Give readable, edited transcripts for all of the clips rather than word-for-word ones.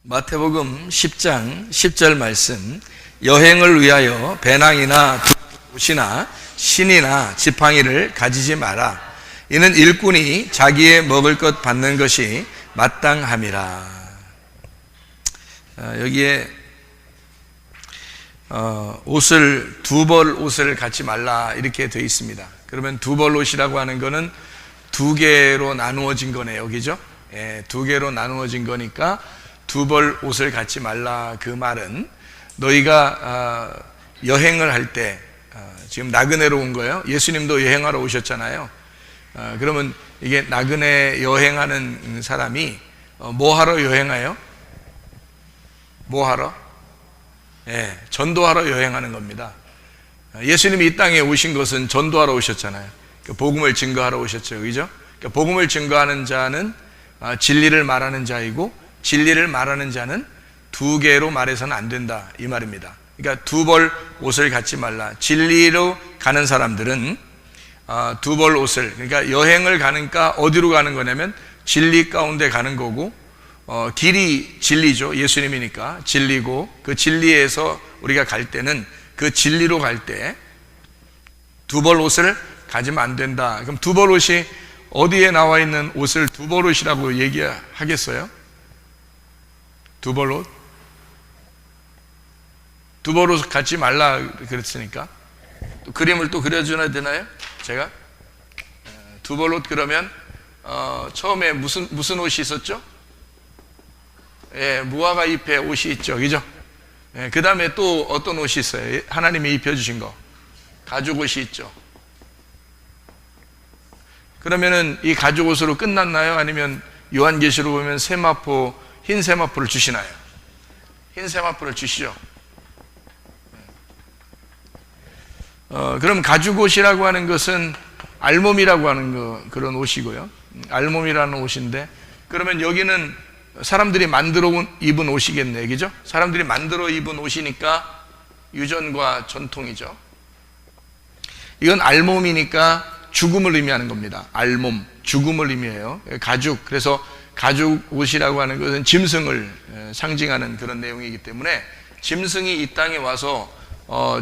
마태복음 10장 10절 말씀, 여행을 위하여 배낭이나 옷이나 신이나 지팡이를 가지지 마라. 이는 일꾼이 자기의 먹을 것 받는 것이 마땅함이라. 여기에 옷을 두 벌 옷을 갖지 말라 이렇게 되어 있습니다. 그러면 두 벌 옷이라고 하는 거는 두 개로 나누어진 거네요, 그죠? 두 개로 나누어진 거니까 두 벌 옷을 갖지 말라. 그 말은 너희가 여행을 할 때, 지금 나그네로 온 거예요. 예수님도 여행하러 오셨잖아요. 그러면 이게 나그네 여행하는 사람이 뭐 하러 여행해요? 뭐 하러? 전도하러 여행하는 겁니다. 예수님이 이 땅에 오신 것은 전도하러 오셨잖아요. 복음을 증거하러 오셨죠, 그죠? 복음을 증거하는 자는 진리를 말하는 자이고, 진리를 말하는 자는 두 개로 말해서는 안 된다, 이 말입니다. 그러니까 두 벌 옷을 갖지 말라. 진리로 가는 사람들은 두 벌 옷을, 그러니까 여행을 가니까 어디로 가는 거냐면 진리 가운데 가는 거고, 길이 진리죠. 예수님이니까 진리고, 그 진리에서 우리가 갈 때는 그 진리로 갈 때 두 벌 옷을 가지면 안 된다. 그럼 두 벌 옷이 어디에 나와 있는 옷을 두 벌 옷이라고 얘기하겠어요? 두 벌 옷? 두 벌 옷 갖지 말라 그랬으니까 또 그림을 또 그려줘야 되나요? 제가 두 벌 옷 그러면 처음에 무슨 옷이 있었죠? 무화과 잎의 옷이 있죠, 그죠? 그 다음에 또 어떤 옷이 있어요? 하나님이 입혀주신 거, 가죽 옷이 있죠. 그러면은 이 가죽 옷으로 끝났나요? 아니면 요한계시로 보면 세마포, 흰 세마포를 주시나요? 흰 세마포를 주시죠. 그럼 가죽 옷이라고 하는 것은 알몸이라고 하는 그런 옷이고요. 알몸이라는 옷인데, 그러면 여기는 사람들이 만들어 입은 옷이겠네요, 그죠? 사람들이 만들어 입은 옷이니까 유전과 전통이죠. 이건 알몸이니까 죽음을 의미하는 겁니다. 알몸, 죽음을 의미해요. 가죽, 그래서 가죽 옷이라고 하는 것은 짐승을 상징하는 그런 내용이기 때문에 짐승이 이 땅에 와서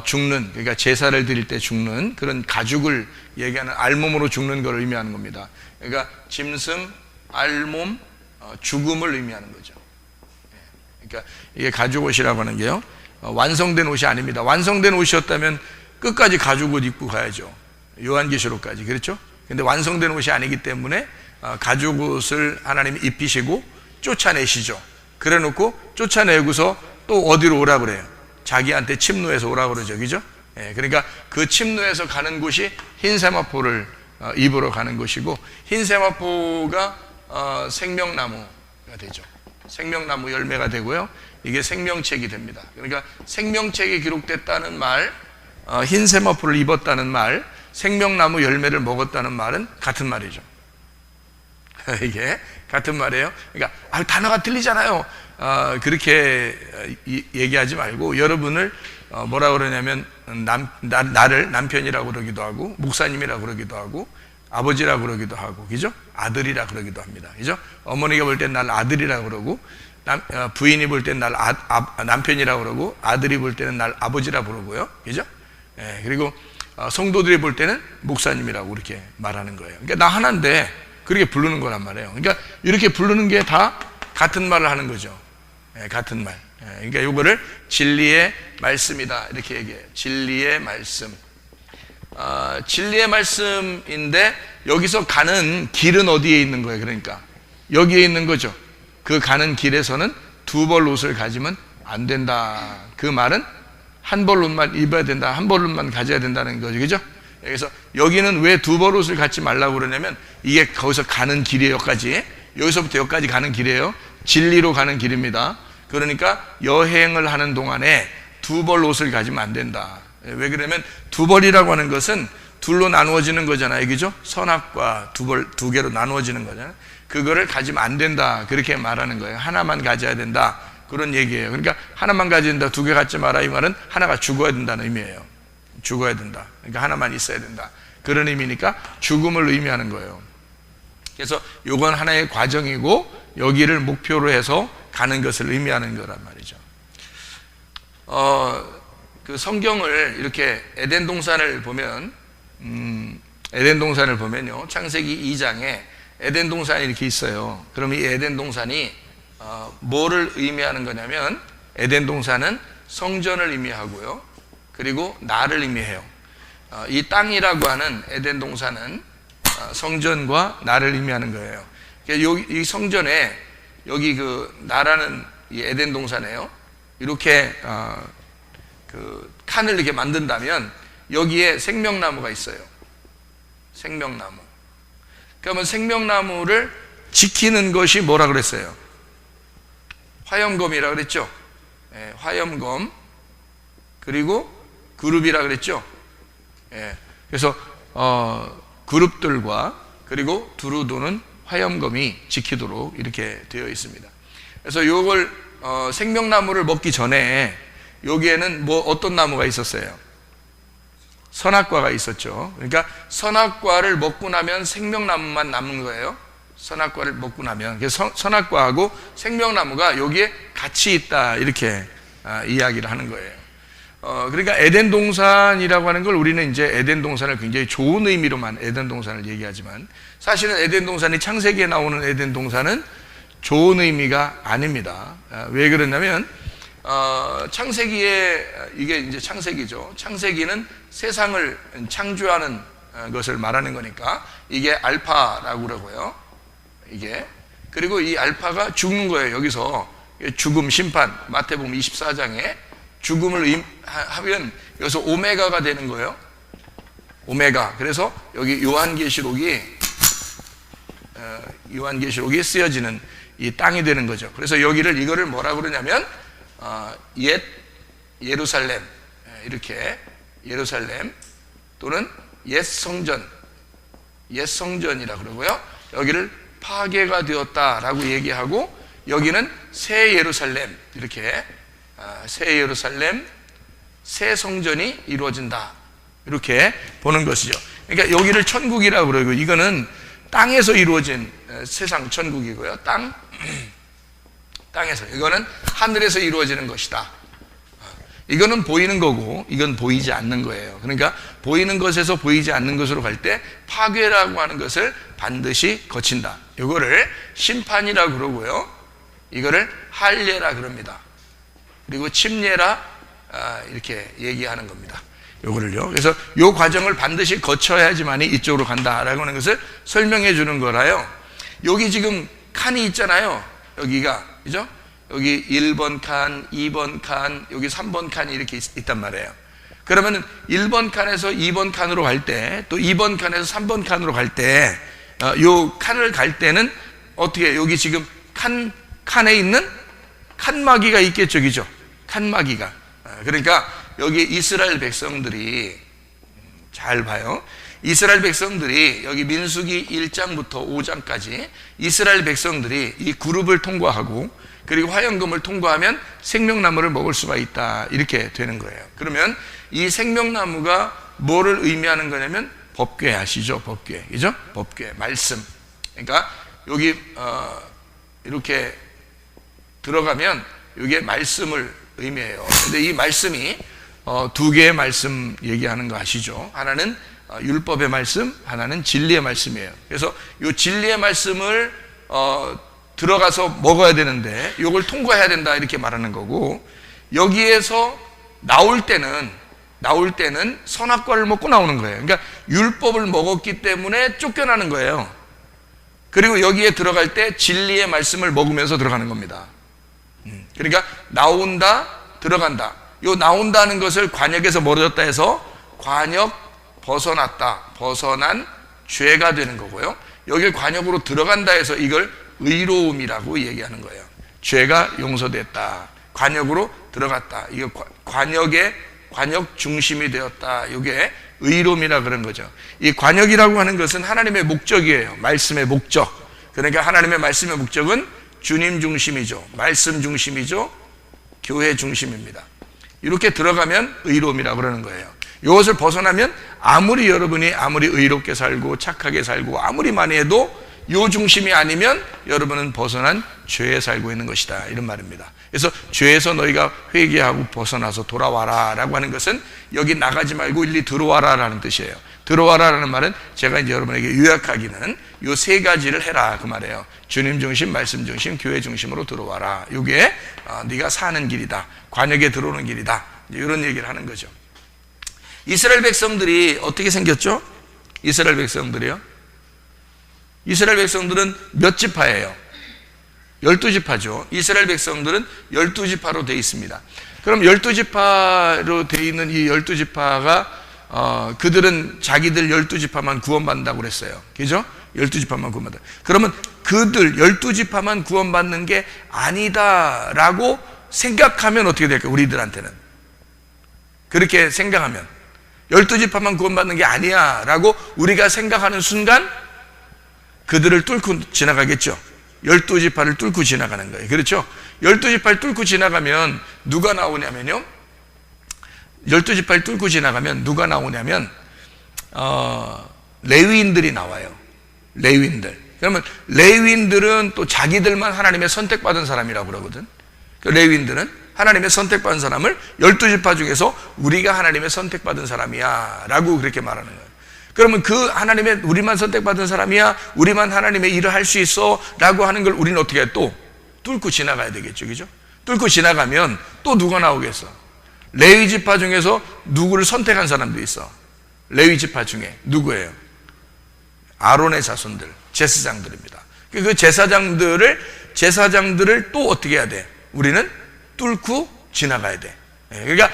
죽는, 그러니까 제사를 드릴 때 죽는 그런 가죽을 얘기하는, 알몸으로 죽는 걸 의미하는 겁니다. 그러니까 짐승, 알몸, 죽음을 의미하는 거죠. 그러니까 이게 가죽 옷이라고 하는 게요, 완성된 옷이 아닙니다. 완성된 옷이었다면 끝까지 가죽 옷 입고 가야죠. 요한계시록까지, 그렇죠? 근데 완성된 옷이 아니기 때문에 가죽 옷을 하나님이 입히시고 쫓아내시죠. 그래 놓고 쫓아내고서 또 어디로 오라 그래요? 자기한테 침노해서 오라 그러죠, 그죠? 그러니까 그 침노해서 가는 곳이 흰 세마포를 입으러 가는 곳이고, 흰 세마포가 생명나무가 되죠. 생명나무 열매가 되고요, 이게 생명책이 됩니다. 그러니까 생명책이 기록됐다는 말, 흰 세마포를 입었다는 말, 생명나무 열매를 먹었다는 말은 같은 말이죠. 이게 같은 말이에요. 그러니까 단어가 틀리잖아요. 그렇게 얘기하지 말고, 여러분을 뭐라 그러냐면 나를 남편이라고 그러기도 하고, 목사님이라고 그러기도 하고, 아버지라고 그러기도 하고, 그죠? 아들이라 그러기도 합니다, 그죠? 어머니가 볼 땐 날 아들이라고 그러고, 부인이 볼 땐 날 남편이라고 그러고, 아들이 볼 때는 날 아버지라 부르고요, 그죠? 그리고 성도들이 볼 때는 목사님이라고 그렇게 말하는 거예요. 그러니까 나 하나인데 그렇게 부르는 거란 말이에요. 그러니까 이렇게 부르는 게 다 같은 말을 하는 거죠. 같은 말. 그러니까 이거를 진리의 말씀이다 이렇게 얘기해요. 진리의 말씀. 진리의 말씀인데, 여기서 가는 길은 어디에 있는 거예요? 그러니까 여기에 있는 거죠. 그 가는 길에서는 두 벌 옷을 가지면 안 된다. 그 말은 한 벌 옷만 입어야 된다, 한 벌 옷만 가져야 된다는 거죠, 그죠? 그래서 여기는 왜 두 벌 옷을 갖지 말라고 그러냐면, 이게 거기서 가는 길이에요. 여기까지, 여기서부터 여기까지 가는 길이에요. 진리로 가는 길입니다. 그러니까 여행을 하는 동안에 두 벌 옷을 가지면 안 된다. 왜 그러냐면 두 벌이라고 하는 것은 둘로 나누어지는 거잖아요, 그죠? 선악과 두 개로 나누어지는 거잖아요. 그거를 가지면 안 된다, 그렇게 말하는 거예요. 하나만 가져야 된다, 그런 얘기예요. 그러니까 하나만 가져야 된다, 두 개 갖지 마라, 이 말은 하나가 죽어야 된다는 의미예요. 죽어야 된다. 그러니까 하나만 있어야 된다, 그런 의미니까 죽음을 의미하는 거예요. 그래서 이건 하나의 과정이고, 여기를 목표로 해서 가는 것을 의미하는 거란 말이죠. 그 성경을 이렇게 에덴 동산을 보면, 에덴 동산을 보면요, 창세기 2장에 에덴 동산이 이렇게 있어요. 그럼 이 에덴 동산이 뭐를 의미하는 거냐면, 에덴 동산은 성전을 의미하고요, 그리고 나를 의미해요. 이 땅이라고 하는 에덴 동산은 성전과 나를 의미하는 거예요. 이 성전에 여기 그 나라는 이 에덴 동산에요, 이렇게 그 칸을 이렇게 만든다면 여기에 생명나무가 있어요. 생명나무. 그러면 생명나무를 지키는 것이 뭐라 그랬어요? 화염검이라 그랬죠. 예, 화염검. 그리고 그룹이라 그랬죠. 예, 그래서 그룹들과 그리고 두루 도는 화염검이 지키도록 이렇게 되어 있습니다. 그래서 요걸 생명나무를 먹기 전에 여기에는 뭐 어떤 나무가 있었어요? 선악과가 있었죠. 그러니까 선악과를 먹고 나면 생명나무만 남은 거예요. 선악과를 먹고 나면. 그래서 선악과하고 생명나무가 여기에 같이 있다, 이렇게 이야기를 하는 거예요. 그러니까 에덴 동산이라고 하는 걸 우리는 이제 에덴 동산을 굉장히 좋은 의미로만 에덴 동산을 얘기하지만, 사실은 에덴 동산이 창세기에 나오는 에덴 동산은 좋은 의미가 아닙니다. 왜 그러냐면 창세기에, 이게 이제 창세기죠. 창세기는 세상을 창조하는 것을 말하는 거니까 이게 알파라고 그러고요. 이게, 그리고 이 알파가 죽는 거예요. 여기서 죽음, 심판, 마태복음 24장에 죽음을 하면 여기서 오메가가 되는 거예요. 오메가. 그래서 여기 요한계시록이 쓰여지는 이 땅이 되는 거죠. 그래서 이거를 뭐라 그러냐면 옛 예루살렘, 이렇게 예루살렘 또는 옛 성전이라 그러고요. 여기를 파괴가 되었다라고 얘기하고, 여기는 새 예루살렘, 이렇게 새 예루살렘, 새 성전이 이루어진다, 이렇게 보는 것이죠. 그러니까 여기를 천국이라고 그러고, 이거는 땅에서 이루어진 세상 천국이고요. 땅에서, 이거는 하늘에서 이루어지는 것이다. 이거는 보이는 거고, 이건 보이지 않는 거예요. 그러니까 보이는 것에서 보이지 않는 것으로 갈 때 파괴라고 하는 것을 반드시 거친다. 이거를 심판이라고 그러고요, 이거를 할례라 그럽니다. 그리고 침례라 이렇게 얘기하는 겁니다. 요거를요. 그래서 요 과정을 반드시 거쳐야지만이 이쪽으로 간다라고 하는 것을 설명해 주는 거라요. 여기 지금 칸이 있잖아요. 여기가, 그죠? 여기 1번 칸, 2번 칸, 여기 3번 칸이 이렇게 있단 말이에요. 그러면 1번 칸에서 2번 칸으로 갈 때, 또 2번 칸에서 3번 칸으로 갈 때, 요 칸을 갈 때는 어떻게, 여기 지금 칸에 있는 칸막이가 있겠죠, 그죠? 칸막이가. 그러니까 여기 이스라엘 백성들이, 잘 봐요. 이스라엘 백성들이 여기 민수기 1장부터 5장까지 이스라엘 백성들이 이 그룹을 통과하고, 그리고 화염금을 통과하면 생명나무를 먹을 수가 있다, 이렇게 되는 거예요. 그러면 이 생명나무가 뭐를 의미하는 거냐면 법궤 아시죠? 법궤, 그죠? 법궤, 말씀. 그러니까 여기 이렇게 들어가면 이게 말씀을 의미해요. 근데 이 말씀이 두 개의 말씀 얘기하는 거 아시죠? 하나는 율법의 말씀, 하나는 진리의 말씀이에요. 그래서 이 진리의 말씀을 들어가서 먹어야 되는데 이걸 통과해야 된다, 이렇게 말하는 거고, 여기에서 나올 때는 선악과를 먹고 나오는 거예요. 그러니까 율법을 먹었기 때문에 쫓겨나는 거예요. 그리고 여기에 들어갈 때 진리의 말씀을 먹으면서 들어가는 겁니다. 그러니까 나온다, 들어간다. 요 나온다는 것을 관역에서 멀어졌다 해서 관역 벗어났다, 벗어난 죄가 되는 거고요. 여기 관역으로 들어간다 해서 이걸 의로움이라고 얘기하는 거예요. 죄가 용서됐다, 관역으로 들어갔다, 이거 관역 중심이 되었다, 이게 의로움이라 그런 거죠. 이 관역이라고 하는 것은 하나님의 목적이에요. 말씀의 목적. 그러니까 하나님의 말씀의 목적은 주님 중심이죠, 말씀 중심이죠, 교회 중심입니다. 이렇게 들어가면 의로움이라고 그러는 거예요. 이것을 벗어나면 아무리 여러분이 아무리 의롭게 살고 착하게 살고 아무리 많이 해도 요 중심이 아니면 여러분은 벗어난 죄에 살고 있는 것이다, 이런 말입니다. 그래서 죄에서 너희가 회개하고 벗어나서 돌아와라 라고 하는 것은 여기 나가지 말고 일리 들어와라 라는 뜻이에요. 들어와라 라는 말은 제가 이제 여러분에게 요약하기는 요 세 가지를 해라 그 말이에요. 주님 중심, 말씀 중심, 교회 중심으로 들어와라. 이게 네가 사는 길이다, 관역에 들어오는 길이다, 이런 얘기를 하는 거죠. 이스라엘 백성들이 어떻게 생겼죠? 이스라엘 백성들이요, 이스라엘 백성들은 몇 지파예요? 12지파죠. 이스라엘 백성들은 12지파로 되어 있습니다. 그럼 12지파로 되어 있는 이 12지파가 그들은 자기들 12지파만 구원받는다고 그랬어요. 그죠? 12지파만 구원받는다. 그러면 그들 12지파만 구원받는 게 아니다라고 생각하면 어떻게 될까요? 우리들한테는 그렇게 생각하면 12지파만 구원받는 게 아니야 라고 우리가 생각하는 순간 그들을 뚫고 지나가겠죠. 12지파를 뚫고 지나가는 거예요. 그렇죠? 12지파를 뚫고 지나가면 누가 나오냐면요, 12지파를 뚫고 지나가면 누가 나오냐면 레위인들이 나와요. 레위인들. 그러면 레위인들은 또 자기들만 하나님의 선택받은 사람이라고 그러거든. 그 레위인들은 하나님의 선택받은 사람을 12지파 중에서 우리가 하나님의 선택받은 사람이야 라고 그렇게 말하는 거예요. 그러면 그 하나님의, 우리만 선택받은 사람이야, 우리만 하나님의 일을 할 수 있어 라고 하는 걸 우리는 어떻게 해? 또 뚫고 지나가야 되겠죠. 그죠? 뚫고 지나가면 또 누가 나오겠어? 레위 지파 중에서 누구를 선택한 사람도 있어. 레위 지파 중에 누구예요? 아론의 자손들, 제사장들입니다. 그 제사장들을 또 어떻게 해야 돼? 우리는 뚫고 지나가야 돼. 그러니까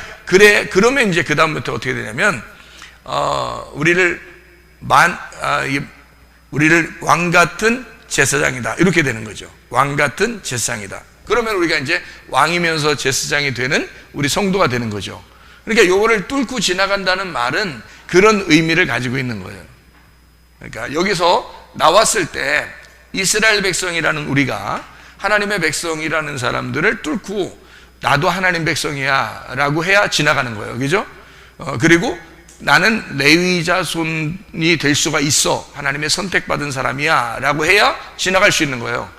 그러면 이제 그 다음부터 어떻게 되냐면 우리를 왕 같은 제사장이다, 이렇게 되는 거죠. 왕 같은 제사장이다. 그러면 우리가 이제 왕이면서 제사장이 되는 우리 성도가 되는 거죠. 그러니까 요거를 뚫고 지나간다는 말은 그런 의미를 가지고 있는 거예요. 그러니까 여기서 나왔을 때 이스라엘 백성이라는 우리가 하나님의 백성이라는 사람들을 뚫고 나도 하나님 백성이야 라고 해야 지나가는 거예요. 그죠? 그리고 나는 레위 자손이 될 수가 있어, 하나님의 선택받은 사람이야 라고 해야 지나갈 수 있는 거예요.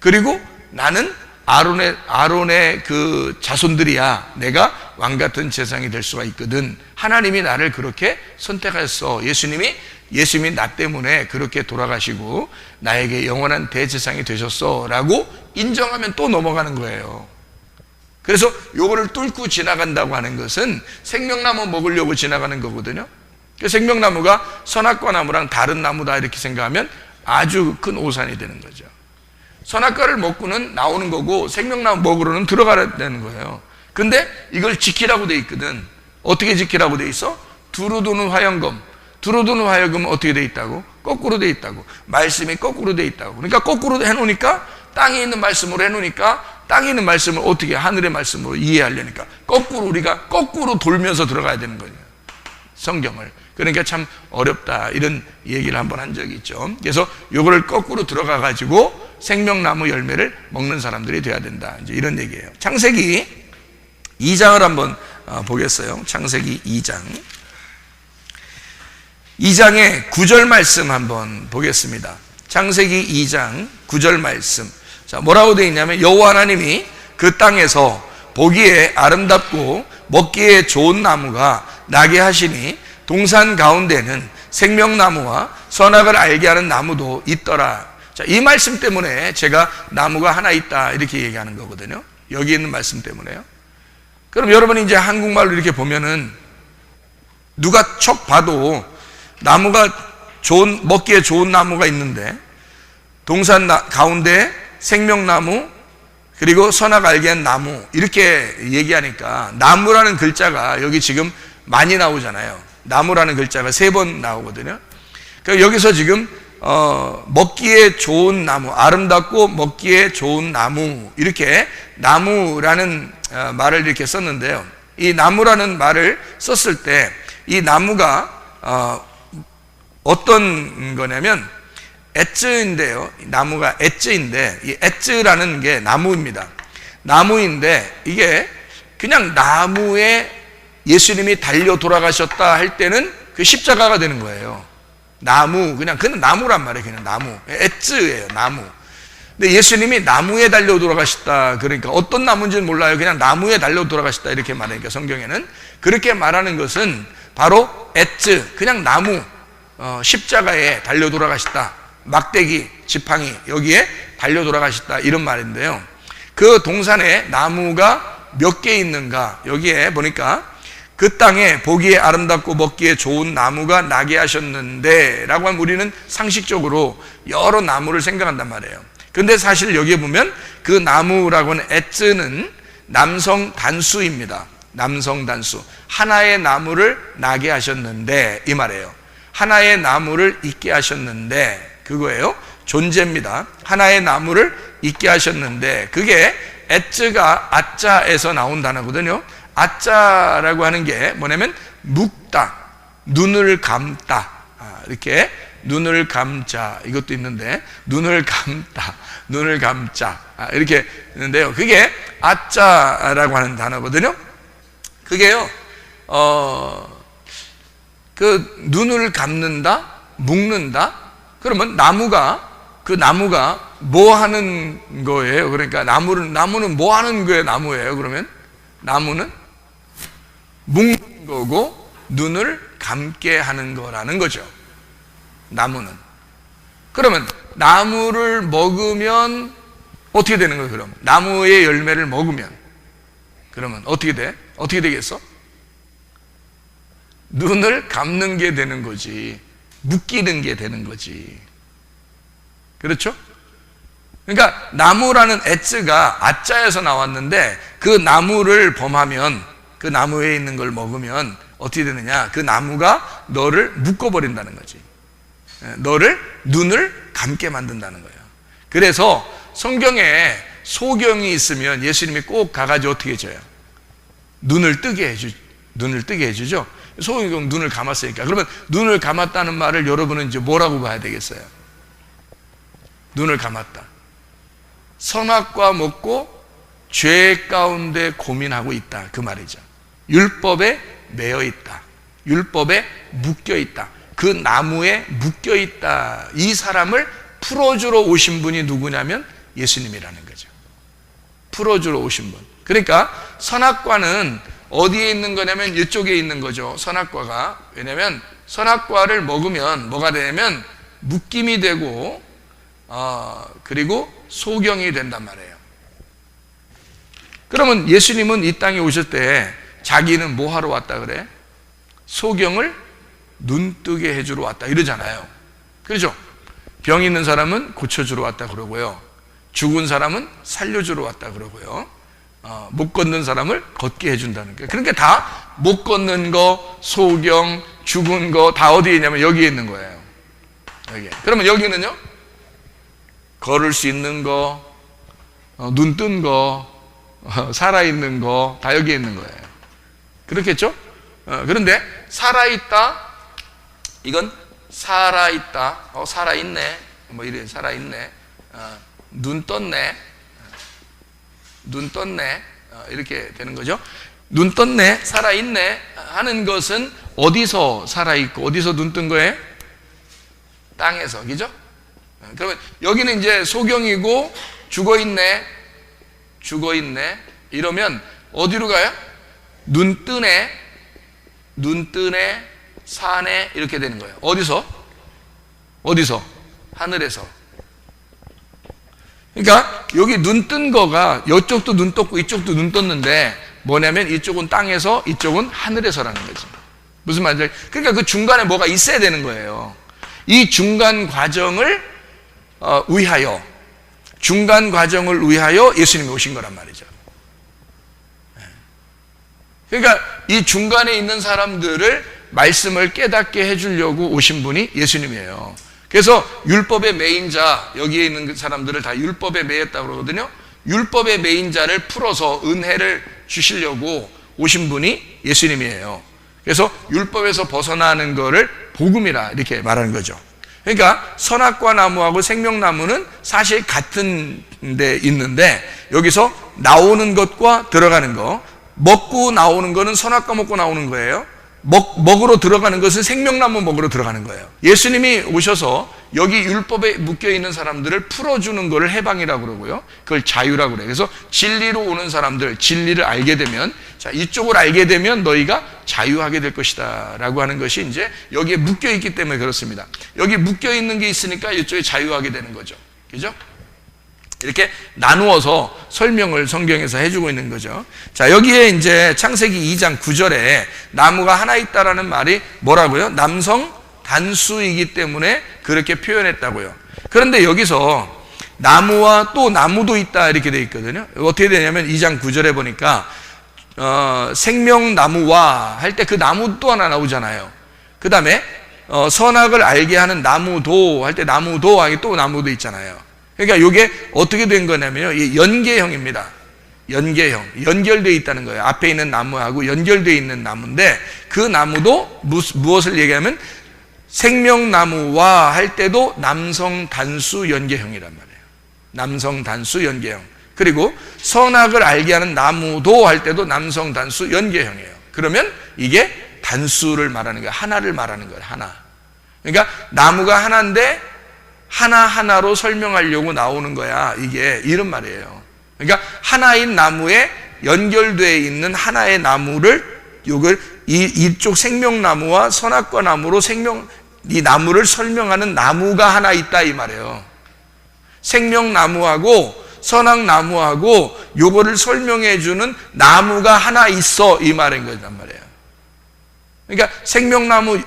그리고 나는 아론의 그 자손들이야, 내가 왕같은 제사장이 될 수가 있거든, 하나님이 나를 그렇게 선택했어, 예수님이 나 때문에 그렇게 돌아가시고 나에게 영원한 대제사장이 되셨어 라고 인정하면 또 넘어가는 거예요. 그래서 요거를 뚫고 지나간다고 하는 것은 생명나무 먹으려고 지나가는 거거든요. 그 생명나무가 선악과 나무랑 다른 나무다 이렇게 생각하면 아주 큰 오산이 되는 거죠. 선악과를 먹고는 나오는 거고 생명나무 먹으러는 들어가야 되는 거예요. 근데 이걸 지키라고 돼 있거든. 어떻게 지키라고 돼 있어? 두루 두는 화영검. 두루 두는 화영검은 어떻게 돼 있다고? 거꾸로 돼 있다고. 말씀이 거꾸로 돼 있다고. 그러니까 거꾸로 해놓으니까, 땅에 있는 말씀으로 해놓으니까 땅에 있는 말씀을 어떻게 하늘의 말씀으로 이해하려니까 거꾸로 우리가 거꾸로 돌면서 들어가야 되는 거예요, 성경을. 그러니까 참 어렵다, 이런 얘기를 한번 한 적이 있죠. 그래서 요거를 거꾸로 들어가 가지고 생명나무 열매를 먹는 사람들이 돼야 된다, 이제 이런 얘기예요. 창세기 2장을 한번 보겠어요. 창세기 2장의 9절 말씀 한번 보겠습니다. 창세기 2장 9절 말씀. 자, 뭐라고 되어 있냐면, 여호와 하나님이 그 땅에서 보기에 아름답고 먹기에 좋은 나무가 나게 하시니 동산 가운데는 생명나무와 선악을 알게 하는 나무도 있더라. 자, 이 말씀 때문에 제가 나무가 하나 있다 이렇게 얘기하는 거거든요. 여기 있는 말씀 때문에요. 그럼 여러분이 이제 한국말로 이렇게 보면은 누가 척 봐도 나무가 먹기에 좋은 나무가 있는데, 동산 가운데 생명나무 그리고 선악 알게 한 나무 이렇게 얘기하니까, 나무라는 글자가 여기 지금 많이 나오잖아요. 나무라는 글자가 3번 나오거든요. 그러니까 여기서 지금 먹기에 좋은 나무, 아름답고 먹기에 좋은 나무, 이렇게 나무라는 말을 이렇게 썼는데요. 이 나무라는 말을 썼을 때 이 나무가 어떤 거냐면 엣즈인데요. 나무가 엣즈인데, 이 엣즈라는 게 나무입니다. 나무인데 이게 그냥 나무에 예수님이 달려 돌아가셨다 할 때는 그 십자가가 되는 거예요. 나무, 그냥 나무란 말이에요. 그냥 나무. 에츠예요, 나무. 근데 예수님이 나무에 달려 돌아가셨다. 그러니까 어떤 나무인지는 몰라요. 그냥 나무에 달려 돌아가셨다. 이렇게 말하니까 성경에는. 그렇게 말하는 것은 바로 에츠, 그냥 나무, 십자가에 달려 돌아가셨다. 막대기, 지팡이, 여기에 달려 돌아가셨다. 이런 말인데요. 그 동산에 나무가 몇 개 있는가? 여기에 보니까 그 땅에 보기에 아름답고 먹기에 좋은 나무가 나게 하셨는데 라고 하면 우리는 상식적으로 여러 나무를 생각한단 말이에요. 근데 사실 여기에 보면 그 나무라고 하는 에츠는 남성 단수입니다. 남성 단수. 하나의 나무를 나게 하셨는데 이 말이에요. 하나의 나무를 있게 하셨는데 그거예요. 존재입니다. 하나의 나무를 있게 하셨는데 그게 에츠가 아짜에서 나온 단어거든요. 아짜라고 하는 게 뭐냐면 묵다, 눈을 감다, 이렇게 눈을 감자, 이것도 있는데 눈을 감다, 눈을 감자, 이렇게 있는데요. 그게 아짜라고 하는 단어거든요. 그게요, 그 눈을 감는다, 묶는다. 그러면 그 나무가 뭐 하는 거예요? 그러니까 나무는 뭐 하는 거예요? 나무예요. 그러면 나무는 묶는 거고 눈을 감게 하는 거라는 거죠. 나무는. 그러면 나무를 먹으면 어떻게 되는 거예요? 그럼 나무의 열매를 먹으면 그러면 어떻게 돼? 어떻게 되겠어? 눈을 감는 게 되는 거지, 묶이는 게 되는 거지. 그렇죠? 그러니까 나무라는 에츠가 아짜에서 나왔는데 그 나무를 범하면, 그 나무에 있는 걸 먹으면 어떻게 되느냐? 그 나무가 너를 묶어버린다는 거지. 너를, 눈을 감게 만든다는 거예요. 그래서 성경에 소경이 있으면 예수님이 꼭 가가지고 어떻게 해줘요? 눈을 뜨게 해주죠. 소경이 눈을 감았으니까. 그러면 눈을 감았다는 말을 여러분은 이제 뭐라고 봐야 되겠어요? 눈을 감았다. 선악과 먹고 죄 가운데 고민하고 있다. 그 말이죠. 율법에 매여 있다. 율법에 묶여 있다. 그 나무에 묶여 있다. 이 사람을 풀어주러 오신 분이 누구냐면 예수님이라는 거죠. 풀어주러 오신 분. 그러니까 선악과는 어디에 있는 거냐면 이쪽에 있는 거죠. 선악과가. 왜냐면 선악과를 먹으면 뭐가 되냐면 묶임이 되고 그리고 소경이 된단 말이에요. 그러면 예수님은 이 땅에 오실 때 자기는 뭐 하러 왔다 그래? 소경을 눈뜨게 해주러 왔다 이러잖아요. 그렇죠? 병 있는 사람은 고쳐주러 왔다 그러고요. 죽은 사람은 살려주러 왔다 그러고요. 못 걷는 사람을 걷게 해준다는 거예요. 그러니까 다 못 걷는 거, 소경, 죽은 거 다 어디에 있냐면 여기에 있는 거예요. 여기. 그러면 여기는요? 걸을 수 있는 거, 눈 뜬 거, 살아있는 거 다 여기에 있는 거예요. 그렇겠죠? 그런데 살아있다, 이건 살아있다, 살아있네, 뭐 이래, 살아있네, 눈 떴네, 눈 떴네, 이렇게 되는 거죠. 눈 떴네, 살아있네 하는 것은 어디서 살아있고 어디서 눈 뜬 거예요? 땅에서, 그죠? 그러면 여기는 이제 소경이고 죽어있네, 죽어있네 이러면 어디로 가요? 눈 뜨네, 눈 뜨네, 사네 이렇게 되는 거예요. 어디서? 어디서? 하늘에서. 그러니까 여기 눈 뜬 거가 이쪽도 눈 떴고 이쪽도 눈 떴는데 뭐냐면 이쪽은 땅에서 이쪽은 하늘에서라는 거지. 무슨 말인지. 그러니까 그 중간에 뭐가 있어야 되는 거예요. 이 중간 과정을 중간 과정을 위하여 예수님이 오신 거란 말이죠. 그러니까 이 중간에 있는 사람들을 말씀을 깨닫게 해주려고 오신 분이 예수님이에요. 그래서 율법의 매인 자, 여기에 있는 사람들을 다 율법에 매였다고 그러거든요. 율법의 매인 자를 풀어서 은혜를 주시려고 오신 분이 예수님이에요. 그래서 율법에서 벗어나는 거를 복음이라 이렇게 말하는 거죠. 그러니까 선악과 나무하고 생명나무는 사실 같은 데 있는데 여기서 나오는 것과 들어가는 거, 먹고 나오는 거는 선악과 먹고 나오는 거예요. 먹으러 들어가는 것은 생명나무 먹으러 들어가는 거예요. 예수님이 오셔서 여기 율법에 묶여있는 사람들을 풀어주는 것을 해방이라고 그러고요. 그걸 자유라고 그래요. 그래서 진리로 오는 사람들, 진리를 알게 되면, 자, 이쪽을 알게 되면 너희가 자유하게 될 것이다 라고 하는 것이 이제 여기에 묶여있기 때문에 그렇습니다. 여기 묶여있는 게 있으니까 이쪽에 자유하게 되는 거죠. 그죠? 이렇게 나누어서 설명을 성경에서 해주고 있는 거죠. 자, 여기에 이제 창세기 2장 9절에 나무가 하나 있다라는 말이 뭐라고요? 남성 단수이기 때문에 그렇게 표현했다고요. 그런데 여기서 나무와 또 나무도 있다 이렇게 되어 있거든요. 어떻게 되냐면 2장 9절에 보니까 생명나무와 할 때 그 나무 또 하나 나오잖아요. 그 다음에 선악을 알게 하는 나무도 할 때 나무도 하게 또 나무도 있잖아요. 그러니까 이게 어떻게 된 거냐면요, 연계형입니다. 연계형, 연결되어 있다는 거예요. 앞에 있는 나무하고 연결되어 있는 나무인데 그 나무도 무엇을 얘기하면 생명나무와 할 때도 남성 단수 연계형이란 말이에요. 남성 단수 연계형. 그리고 선악을 알게 하는 나무도 할 때도 남성 단수 연계형이에요. 그러면 이게 단수를 말하는 거예요. 하나를 말하는 거예요. 하나. 그러니까 나무가 하나인데 하나하나로 설명하려고 나오는 거야. 이게 이런 말이에요. 그러니까 하나인 나무에 연결되어 있는 하나의 나무를 이쪽 생명나무와 선악과 나무로 이 나무를 설명하는 나무가 하나 있다 이 말이에요. 생명나무하고 선악나무하고 요거를 설명해 주는 나무가 하나 있어 이 말인 거란 말이에요. 그러니까 생명나무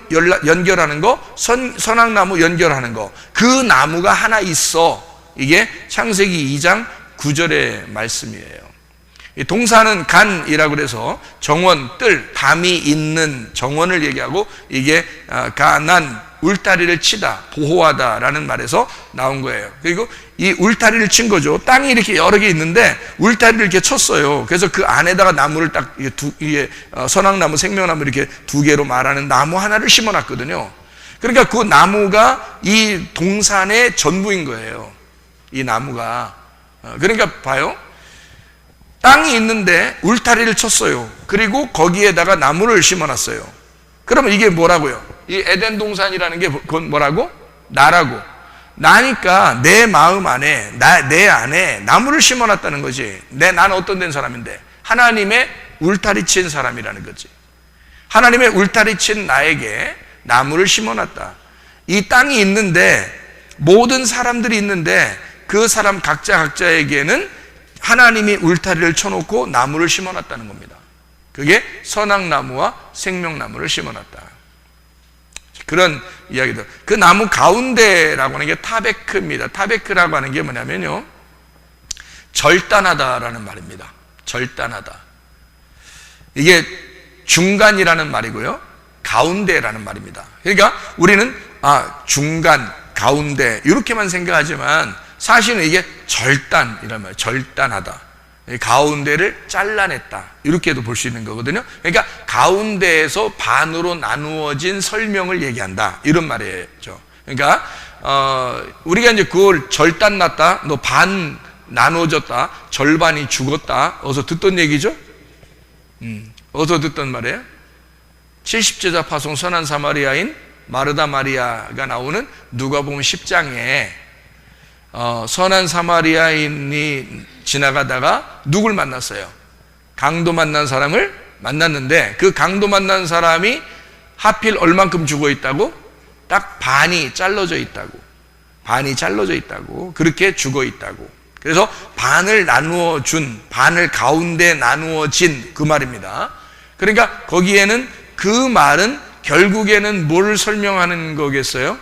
연결하는 거, 선악나무 연결하는 거, 그 나무가 하나 있어. 이게 창세기 2장 9절의 말씀이에요. 동사는 간이라고 그래서 정원, 뜰, 담이 있는 정원을 얘기하고 이게 가난, 울타리를 치다, 보호하다라는 말에서 나온 거예요. 그리고 이 울타리를 친 거죠. 땅이 이렇게 여러 개 있는데 울타리를 이렇게 쳤어요. 그래서 그 안에다가 나무를 딱 이게 선악나무, 생명나무 이렇게 두 개로 말하는 나무 하나를 심어놨거든요. 그러니까 그 나무가 이 동산의 전부인 거예요. 이 나무가. 그러니까 봐요. 땅이 있는데 울타리를 쳤어요. 그리고 거기에다가 나무를 심어놨어요. 그러면 이게 뭐라고요? 이 에덴 동산이라는 게 그건 뭐라고? 나라고. 나니까 내 마음 안에, 내 안에 나무를 심어놨다는 거지. 나는 어떤 된 사람인데? 하나님의 울타리 친 사람이라는 거지. 하나님의 울타리 친 나에게 나무를 심어놨다. 이 땅이 있는데, 모든 사람들이 있는데, 그 사람 각자에게는 하나님이 울타리를 쳐놓고 나무를 심어놨다는 겁니다. 그게 선악나무와 생명나무를 심어놨다. 그런 이야기들. 그 나무 가운데라고 하는 게 타베크입니다. 타베크라고 하는 게 뭐냐면요, 절단하다라는 말입니다. 절단하다. 이게 중간이라는 말이고요, 가운데라는 말입니다. 그러니까 우리는 중간, 가운데 이렇게만 생각하지만 사실은 이게 절단이란 말이에요. 절단하다. 가운데를 잘라냈다. 이렇게도 볼 수 있는 거거든요. 그러니까 가운데에서 반으로 나누어진 설명을 얘기한다. 이런 말이죠. 그러니까 우리가 이제 그걸 절단났다, 너 반 나누어졌다, 절반이 죽었다, 어서 듣던 얘기죠. 어서 듣던 말이에요. 70제자 파송 선한 사마리아인 마르다 마리아가 나오는 누가복음 10장에 선한 사마리아인이 지나가다가 누굴 만났어요? 강도 만난 사람을 만났는데 그 강도 만난 사람이 하필 얼만큼 죽어 있다고? 딱 반이 잘라져 있다고. 반이 잘라져 있다고. 그렇게 죽어 있다고. 그래서 반을 나누어 준, 반을 가운데 나누어진 그 말입니다. 그러니까 거기에는 그 말은 결국에는 뭘 설명하는 거겠어요?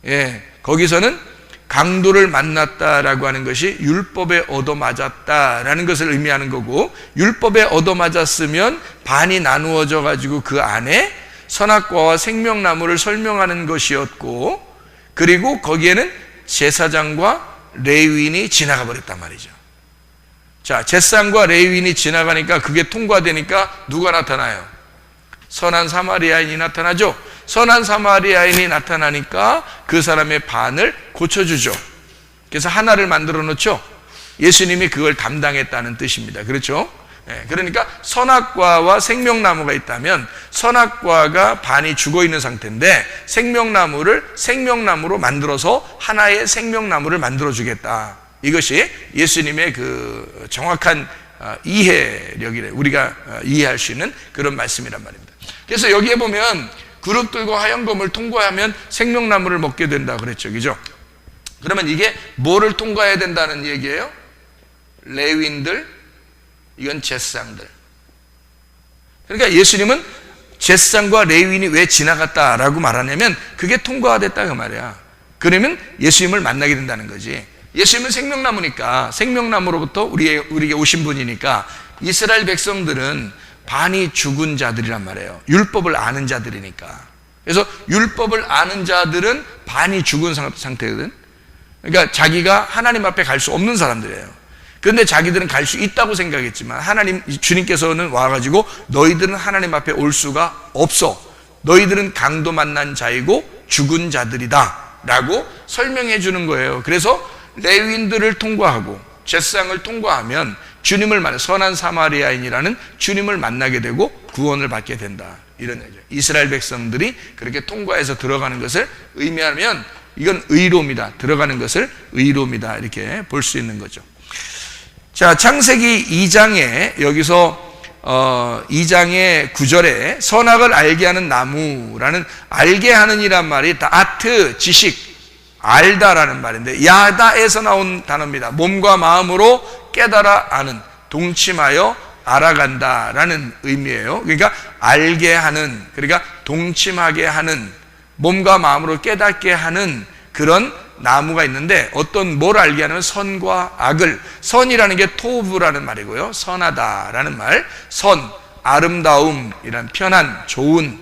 예, 거기서는 강도를 만났다라고 하는 것이 율법에 얻어맞았다라는 것을 의미하는 거고, 율법에 얻어맞았으면 반이 나누어져 가지고 그 안에 선악과와 생명나무를 설명하는 것이었고, 그리고 거기에는 제사장과 레위인이 지나가 버렸단 말이죠. 자, 제사장과 레위인이 지나가니까 그게 통과되니까 누가 나타나요? 선한 사마리아인이 나타나죠. 선한 사마리아인이 나타나니까 그 사람의 반을 고쳐주죠. 그래서 하나를 만들어 놓죠. 예수님이 그걸 담당했다는 뜻입니다. 그렇죠? 그러니까 선악과와 생명나무가 있다면 선악과가 반이 죽어 있는 상태인데 생명나무를 생명나무로 만들어서 하나의 생명나무를 만들어 주겠다. 이것이 예수님의 그 정확한 이해력이래. 우리가 이해할 수 있는 그런 말씀이란 말입니다. 그래서 여기에 보면 그룹들과 하얀검을 통과하면 생명나무를 먹게 된다 그랬죠. 그죠? 그러면 이게 뭐를 통과해야 된다는 얘기예요? 레위인들, 이건 제사장들. 그러니까 예수님은 제사장과 레위인이 왜 지나갔다라고 말하냐면 그게 통과가 됐다 그 말이야. 그러면 예수님을 만나게 된다는 거지. 예수님은 생명나무니까, 생명나무로부터 우리에게 오신 분이니까 이스라엘 백성들은 반이 죽은 자들이란 말이에요. 율법을 아는 자들이니까. 그래서 율법을 아는 자들은 반이 죽은 상태거든. 그러니까 자기가 하나님 앞에 갈 수 없는 사람들이에요. 그런데 자기들은 갈 수 있다고 생각했지만 주님께서는 와가지고 너희들은 하나님 앞에 올 수가 없어. 너희들은 강도 만난 자이고 죽은 자들이다 라고 설명해 주는 거예요. 그래서 레위인들을 통과하고 제사장을 통과하면 주님을 만나, 선한 사마리아인이라는 주님을 만나게 되고 구원을 받게 된다. 이런 얘기죠. 이스라엘 백성들이 그렇게 통과해서 들어가는 것을 의미하면 이건 의로움이다. 들어가는 것을 의로움이다. 이렇게 볼 수 있는 거죠. 자, 창세기 2장에 여기서 2장의 9절에 선악을 알게 하는 나무라는, 알게 하는 이란 말이 아트, 지식, 알다라는 말인데 야다에서 나온 단어입니다. 몸과 마음으로 깨달아 아는, 동침하여 알아간다라는 의미예요. 그러니까 알게 하는, 그러니까 동침하게 하는, 몸과 마음으로 깨닫게 하는 그런 나무가 있는데 어떤 뭘 알게 하냐면 선과 악을, 선이라는 게 토브라는 말이고요. 선하다라는 말, 선, 아름다움이란 편한, 좋은,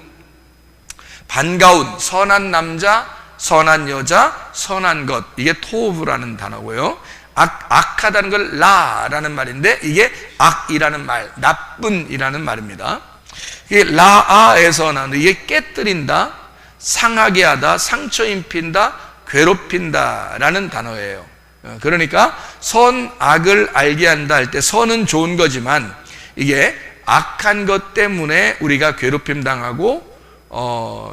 반가운, 선한 남자, 선한 여자, 선한 것, 이게 토브라는 단어고요. 악하다는 걸 라라는 말인데 이게 악이라는 말, 나쁜이라는 말입니다. 이게 라아에서 나오는, 이게 깨뜨린다, 상하게 하다, 상처 입힌다, 괴롭힌다 라는 단어예요. 그러니까 선, 악을 알게 한다 할 때 선은 좋은 거지만 이게 악한 것 때문에 우리가 괴롭힘 당하고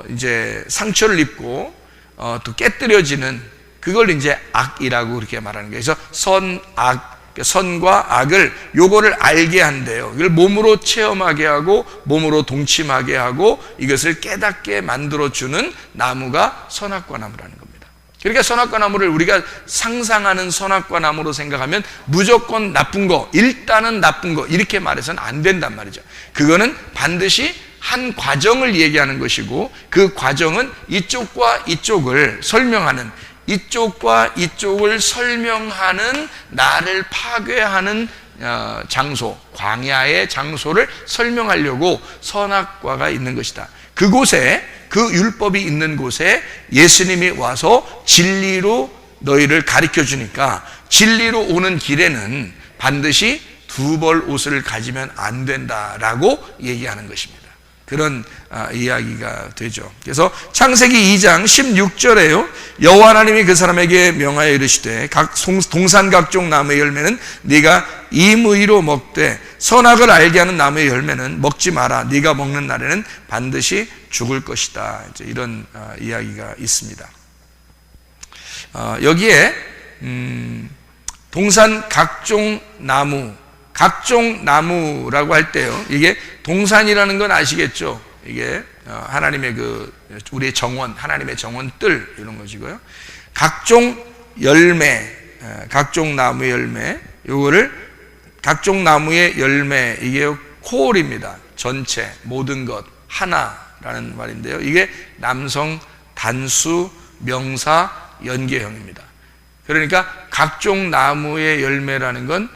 이제 상처를 입고 또 깨뜨려지는 그걸 이제 악이라고 그렇게 말하는 거예요. 그래서 선, 악, 선과 악을 요거를 알게 한대요. 이걸 몸으로 체험하게 하고 몸으로 동침하게 하고 이것을 깨닫게 만들어주는 나무가 선악과 나무라는 겁니다. 그러니까 선악과 나무를 우리가 상상하는 선악과 나무로 생각하면 무조건 나쁜 거, 일단은 나쁜 거 이렇게 말해서는 안 된단 말이죠. 그거는 반드시 한 과정을 얘기하는 것이고 그 과정은 이쪽과 이쪽을 설명하는, 이쪽과 이쪽을 설명하는, 나를 파괴하는 장소, 광야의 장소를 설명하려고 선악과가 있는 것이다. 그곳에, 그 율법이 있는 곳에 예수님이 와서 진리로 너희를 가르쳐 주니까 진리로 오는 길에는 반드시 두 벌 옷을 가지면 안 된다라고 얘기하는 것입니다. 그런 이야기가 되죠. 그래서 창세기 2장 16절에요. 여호와 하나님이 그 사람에게 명하여 이르시되 동산 각종 나무의 열매는 네가 임의로 먹되 선악을 알게 하는 나무의 열매는 먹지 마라. 네가 먹는 날에는 반드시 죽을 것이다. 이제 이런 이야기가 있습니다. 여기에 동산 각종 나무, 각종 나무라고 할 때요, 이게 동산이라는 건 아시겠죠? 이게 하나님의 우리의 정원, 하나님의 정원들 이런 것이고요. 각종 열매, 각종 나무의 열매, 요거를 각종 나무의 열매, 이게 콜입니다. 전체, 모든 것, 하나라는 말인데요. 이게 남성 단수 명사 연계형입니다. 그러니까 각종 나무의 열매라는 건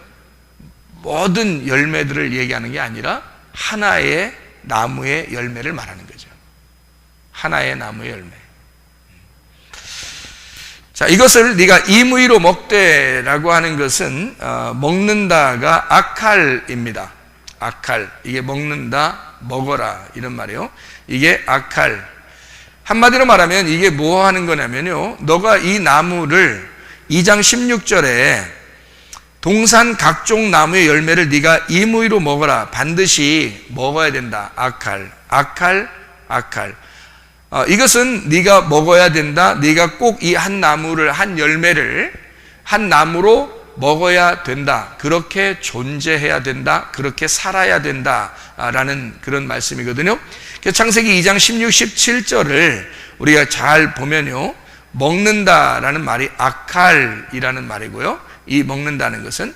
모든 열매들을 얘기하는 게 아니라 하나의 나무의 열매를 말하는 거죠. 하나의 나무의 열매. 자, 이것을 네가 임의로 먹되라고 하는 것은 먹는다가 아칼입니다. 아칼, 이게 먹는다, 먹어라 이런 말이에요. 이게 아칼. 한마디로 말하면 이게 뭐 하는 거냐면요, 너가 이 나무를 2장 16절에 동산 각종 나무의 열매를 네가 임의로 먹어라. 반드시 먹어야 된다. 아칼. 이것은 네가 먹어야 된다. 네가 꼭 이 한 나무를, 한 열매를 한 나무로 먹어야 된다. 그렇게 존재해야 된다. 그렇게 살아야 된다. 라는 그런 말씀이거든요. 창세기 2장 16, 17절을 우리가 잘 보면요, 먹는다라는 말이 아칼이라는 말이고요. 이 먹는다는 것은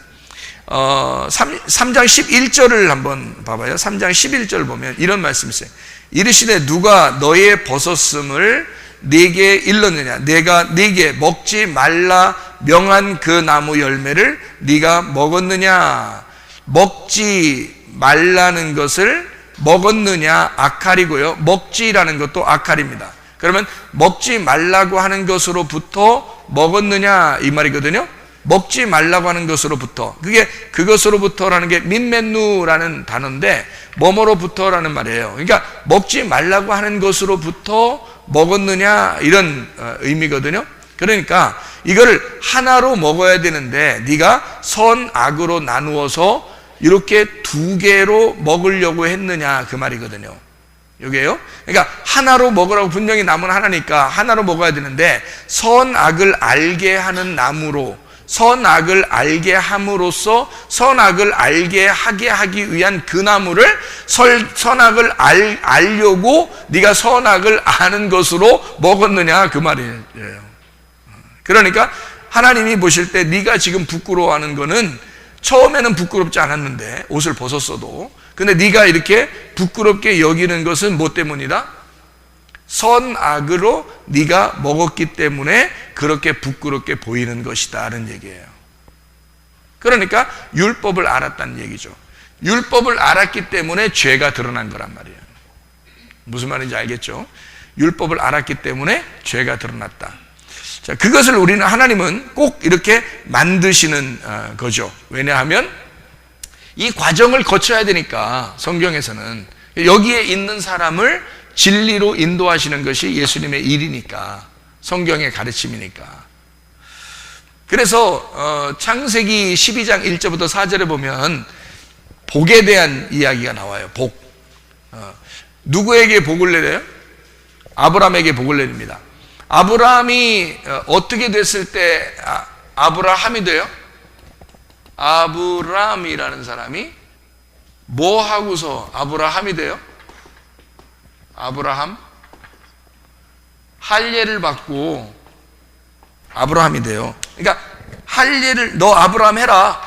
3장 11절을 한번 봐봐요. 3장 11절 보면 이런 말씀이 있어요. 이르시되 누가 너의 벗었음을 네게 일렀느냐. 내가 네게 먹지 말라 명한 그 나무 열매를 네가 먹었느냐. 먹지 말라는 것을 먹었느냐 아칼이고요. 먹지라는 것도 아칼입니다. 그러면 먹지 말라고 하는 것으로부터 먹었느냐 이 말이거든요. 먹지 말라고 하는 것으로부터, 그게 그것으로부터라는 게 민맨누라는 단어인데 뭐뭐로부터라는 말이에요. 그러니까 먹지 말라고 하는 것으로부터 먹었느냐 이런 의미거든요. 그러니까 이거를 하나로 먹어야 되는데 네가 선악으로 나누어서 이렇게 두 개로 먹으려고 했느냐 그 말이거든요. 여기에요. 그러니까 하나로 먹으라고 분명히 나무는 하나니까 하나로 먹어야 되는데 선악을 알게 하는 나무로, 선악을 알게 함으로써 선악을 알게 하게 하기 위한 그 나무를 선악을 알려고 네가 선악을 아는 것으로 먹었느냐 그 말이에요. 그러니까 하나님이 보실 때 네가 지금 부끄러워하는 거는 처음에는 부끄럽지 않았는데 옷을 벗었어도, 근데 네가 이렇게 부끄럽게 여기는 것은 뭐 때문이다? 선악으로 네가 먹었기 때문에 그렇게 부끄럽게 보이는 것이다라는 얘기예요. 그러니까 율법을 알았다는 얘기죠. 율법을 알았기 때문에 죄가 드러난 거란 말이에요. 무슨 말인지 알겠죠? 율법을 알았기 때문에 죄가 드러났다. 자, 그것을 우리는, 하나님은 꼭 이렇게 만드시는 거죠. 왜냐하면 이 과정을 거쳐야 되니까. 성경에서는 여기에 있는 사람을 진리로 인도하시는 것이 예수님의 일이니까, 성경의 가르침이니까. 그래서 창세기 12장 1절부터 4절에 보면 복에 대한 이야기가 나와요. 복. 누구에게 복을 내려요? 아브라함에게 복을 내립니다. 아브라함이 어떻게 됐을 때 아브라함이 돼요? 아브라함이라는 사람이 뭐 하고서 아브라함이 돼요? 아브라함 할례를 받고 아브라함이 돼요. 그러니까 할례를, 너 아브라함 해라,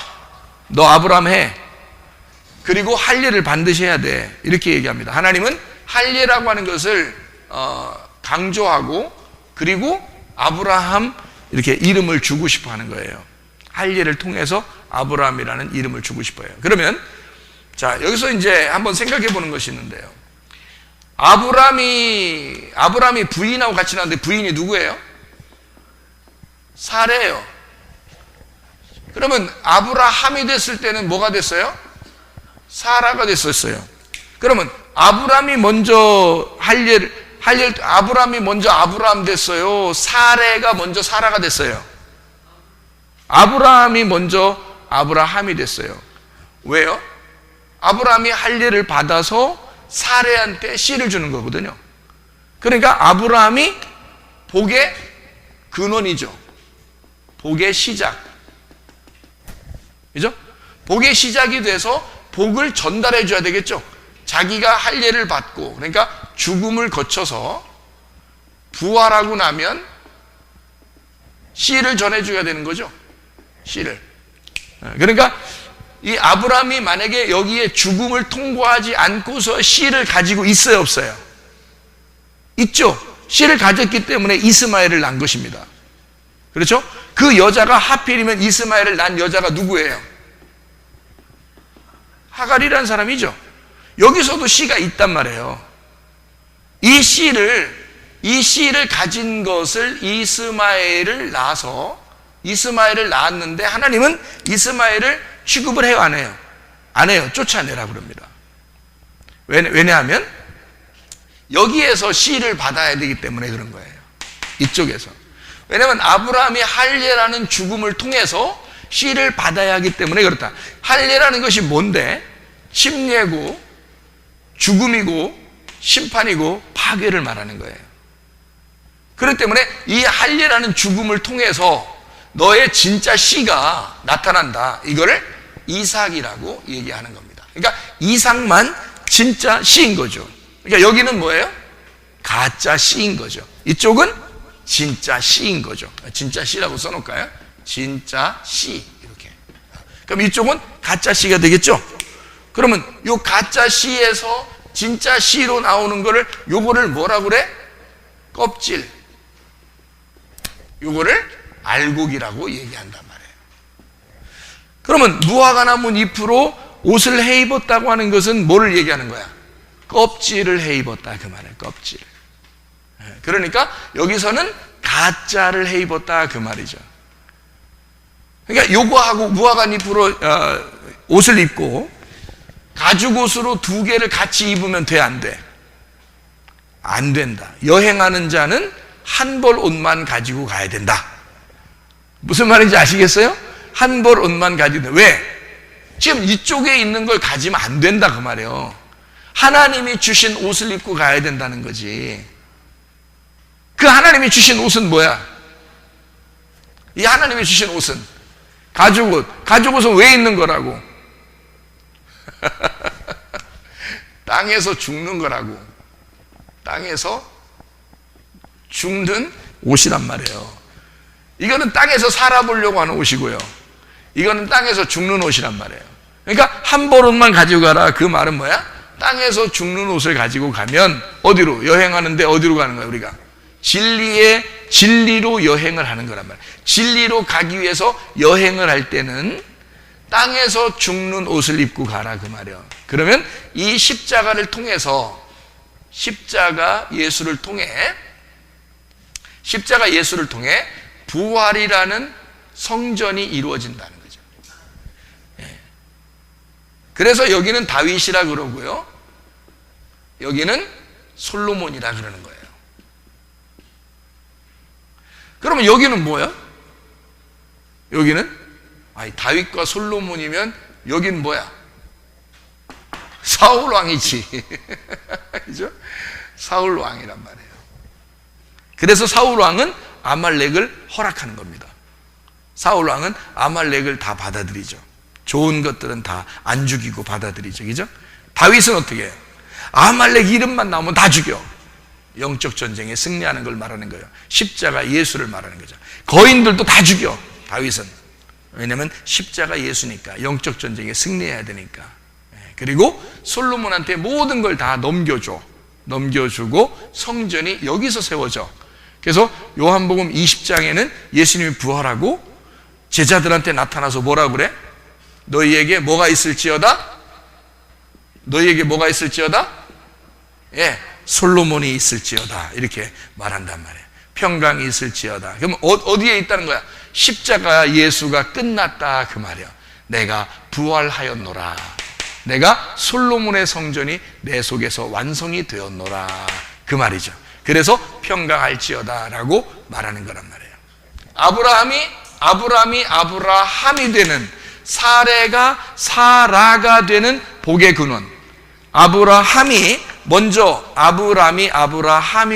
너 아브라함 해, 그리고 할례를 반드시 해야 돼, 이렇게 얘기합니다. 하나님은 할례라고 하는 것을 강조하고, 그리고 아브라함 이렇게 이름을 주고 싶어 하는 거예요. 할례를 통해서 아브라함이라는 이름을 주고 싶어요. 그러면 자, 여기서 이제 한번 생각해 보는 것이 있는데요. 아브라함이 부인하고 같이 나왔는데 부인이 누구예요? 사레예요. 그러면 아브라함이 됐을 때는 뭐가 됐어요? 사라가 됐었어요. 그러면 아브라함이 먼저 아브라함이 먼저 아브라함 됐어요? 사레가 먼저 사라가 됐어요? 아브라함이 먼저 아브라함이 됐어요. 왜요? 아브라함이 할례를 받아서 사레한테 씨를 주는 거거든요. 그러니까 아브라함이 복의 근원이죠. 복의 시작. 그죠? 복의 시작이 돼서 복을 전달해 줘야 되겠죠. 자기가 할례를 받고, 그러니까 죽음을 거쳐서 부활하고 나면 씨를 전해 줘야 되는 거죠. 씨를. 그러니까 이 아브라함이 만약에 여기에 죽음을 통과하지 않고서 씨를 가지고 있어요, 없어요? 있죠. 씨를 가졌기 때문에 이스마엘을 낳은 것입니다. 그렇죠? 그 여자가 하필이면 이스마엘을 낳은 여자가 누구예요? 하갈이라는 사람이죠. 여기서도 씨가 있단 말이에요. 이 씨를 가진 것을 이스마엘을 낳았는데 하나님은 이스마엘을 취급을 해요, 안 해요? 안 해요. 쫓아내라 그럽니다. 왜냐하면 여기에서 씨를 받아야 되기 때문에 그런 거예요. 이쪽에서. 왜냐하면 아브라함이 할례라는 죽음을 통해서 씨를 받아야 하기 때문에 그렇다. 할례라는 것이 뭔데? 침례고 죽음이고 심판이고 파괴를 말하는 거예요. 그렇기 때문에 이 할례라는 죽음을 통해서 너의 진짜 씨가 나타난다. 이거를 이삭이라고 얘기하는 겁니다. 그러니까 이삭만 진짜 씨인 거죠. 그러니까 여기는 뭐예요? 가짜 씨인 거죠. 이쪽은 진짜 씨인 거죠. 진짜 씨라고 써놓을까요? 진짜 씨 이렇게. 그럼 이쪽은 가짜 씨가 되겠죠? 그러면 요 가짜 씨에서 진짜 씨로 나오는 거를 요거를 뭐라고 그래? 껍질. 요거를 알곡이라고 얘기한단 말이에요. 그러면 무화과 나무 잎으로 옷을 해 입었다고 하는 것은 뭐를 얘기하는 거야? 껍질을 해 입었다 그 말이에요. 껍질. 그러니까 여기서는 가짜를 해 입었다 그 말이죠. 그러니까 요거하고 무화과 잎으로 옷을 입고 가죽 옷으로 두 개를 같이 입으면 돼, 안 돼? 안 된다. 여행하는 자는 한 벌 옷만 가지고 가야 된다. 무슨 말인지 아시겠어요? 한 벌 옷만 가지고 된다. 왜? 지금 이쪽에 있는 걸 가지면 안 된다 그 말이에요. 하나님이 주신 옷을 입고 가야 된다는 거지. 그 하나님이 주신 옷은 뭐야? 이 하나님이 주신 옷은 가죽 옷. 가죽 옷은 왜 있는 거라고? 땅에서 죽는 거라고. 땅에서 죽는 옷이란 말이에요. 이거는 땅에서 살아보려고 하는 옷이고요. 이거는 땅에서 죽는 옷이란 말이에요. 그러니까 한 벌 옷만 가지고 가라. 그 말은 뭐야? 땅에서 죽는 옷을 가지고 가면 어디로? 여행하는데 어디로 가는 거야 우리가? 진리로 여행을 하는 거란 말이에요. 진리로 가기 위해서 여행을 할 때는 땅에서 죽는 옷을 입고 가라 그 말이에요. 그러면 이 십자가를 통해서 십자가 예수를 통해 부활이라는 성전이 이루어진다는 거죠. 그래서 여기는 다윗이라 그러고요. 여기는 솔로몬이라 그러는 거예요. 그러면 여기는 뭐야? 여기는 다윗과 솔로몬이면 여긴 뭐야? 사울 왕이지. 그죠? 사울 왕이란 말이에요. 그래서 사울 왕은 아말렉을 허락하는 겁니다. 사울 왕은 아말렉을 다 받아들이죠. 좋은 것들은 다 안 죽이고 받아들이죠. 그죠? 다윗은 어떻게 해요? 아말렉 이름만 나오면 다 죽여. 영적 전쟁에 승리하는 걸 말하는 거예요. 십자가 예수를 말하는 거죠. 거인들도 다 죽여. 다윗은. 왜냐하면 십자가 예수니까. 영적 전쟁에 승리해야 되니까. 그리고 솔로몬한테 모든 걸 다 넘겨주고 성전이 여기서 세워져. 그래서 요한복음 20장에는 예수님이 부활하고 제자들한테 나타나서 뭐라고 그래? 너희에게 뭐가 있을지어다? 예, 솔로몬이 있을지어다. 이렇게 말한단 말이에요. 평강이 있을지어다. 그럼 어디에 있다는 거야? 십자가 예수가 끝났다 그 말이에요. 내가 부활하였노라. 내가 솔로몬의 성전이 내 속에서 완성이 되었노라 그 말이죠. 그래서 평강할지어다 라고 말하는 거란 말이에요. 아브라함이 되는, 사레가 사라가 되는 복의 근원. 아브라함이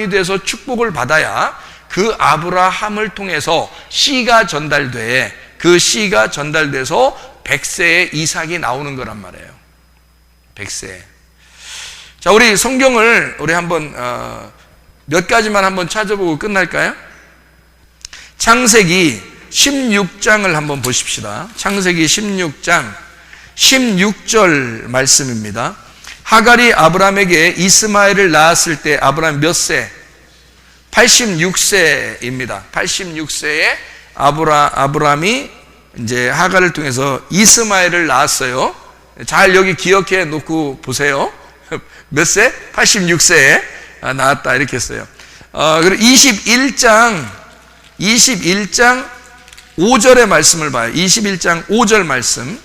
돼서 축복을 받아야 그 아브라함을 통해서 씨가 전달돼, 그 씨가 전달돼서 100세의 이삭이 나오는 거란 말이에요. 100세. 자, 우리 성경을 우리 한번 몇 가지만 한번 찾아보고 끝날까요? 창세기 16장을 한번 보십시다. 창세기 16장 16절 말씀입니다. 하갈이 아브라함에게 이스마엘을 낳았을 때 아브라함 몇 세? 86세입니다. 86세에 아브라함이 이제 하갈을 통해서 이스마엘을 낳았어요. 잘 여기 기억해 놓고 보세요. 몇 세? 86세에 낳았다 이렇게 했어요. 그리고 21장 5절의 말씀을 봐요. 21장 5절 말씀.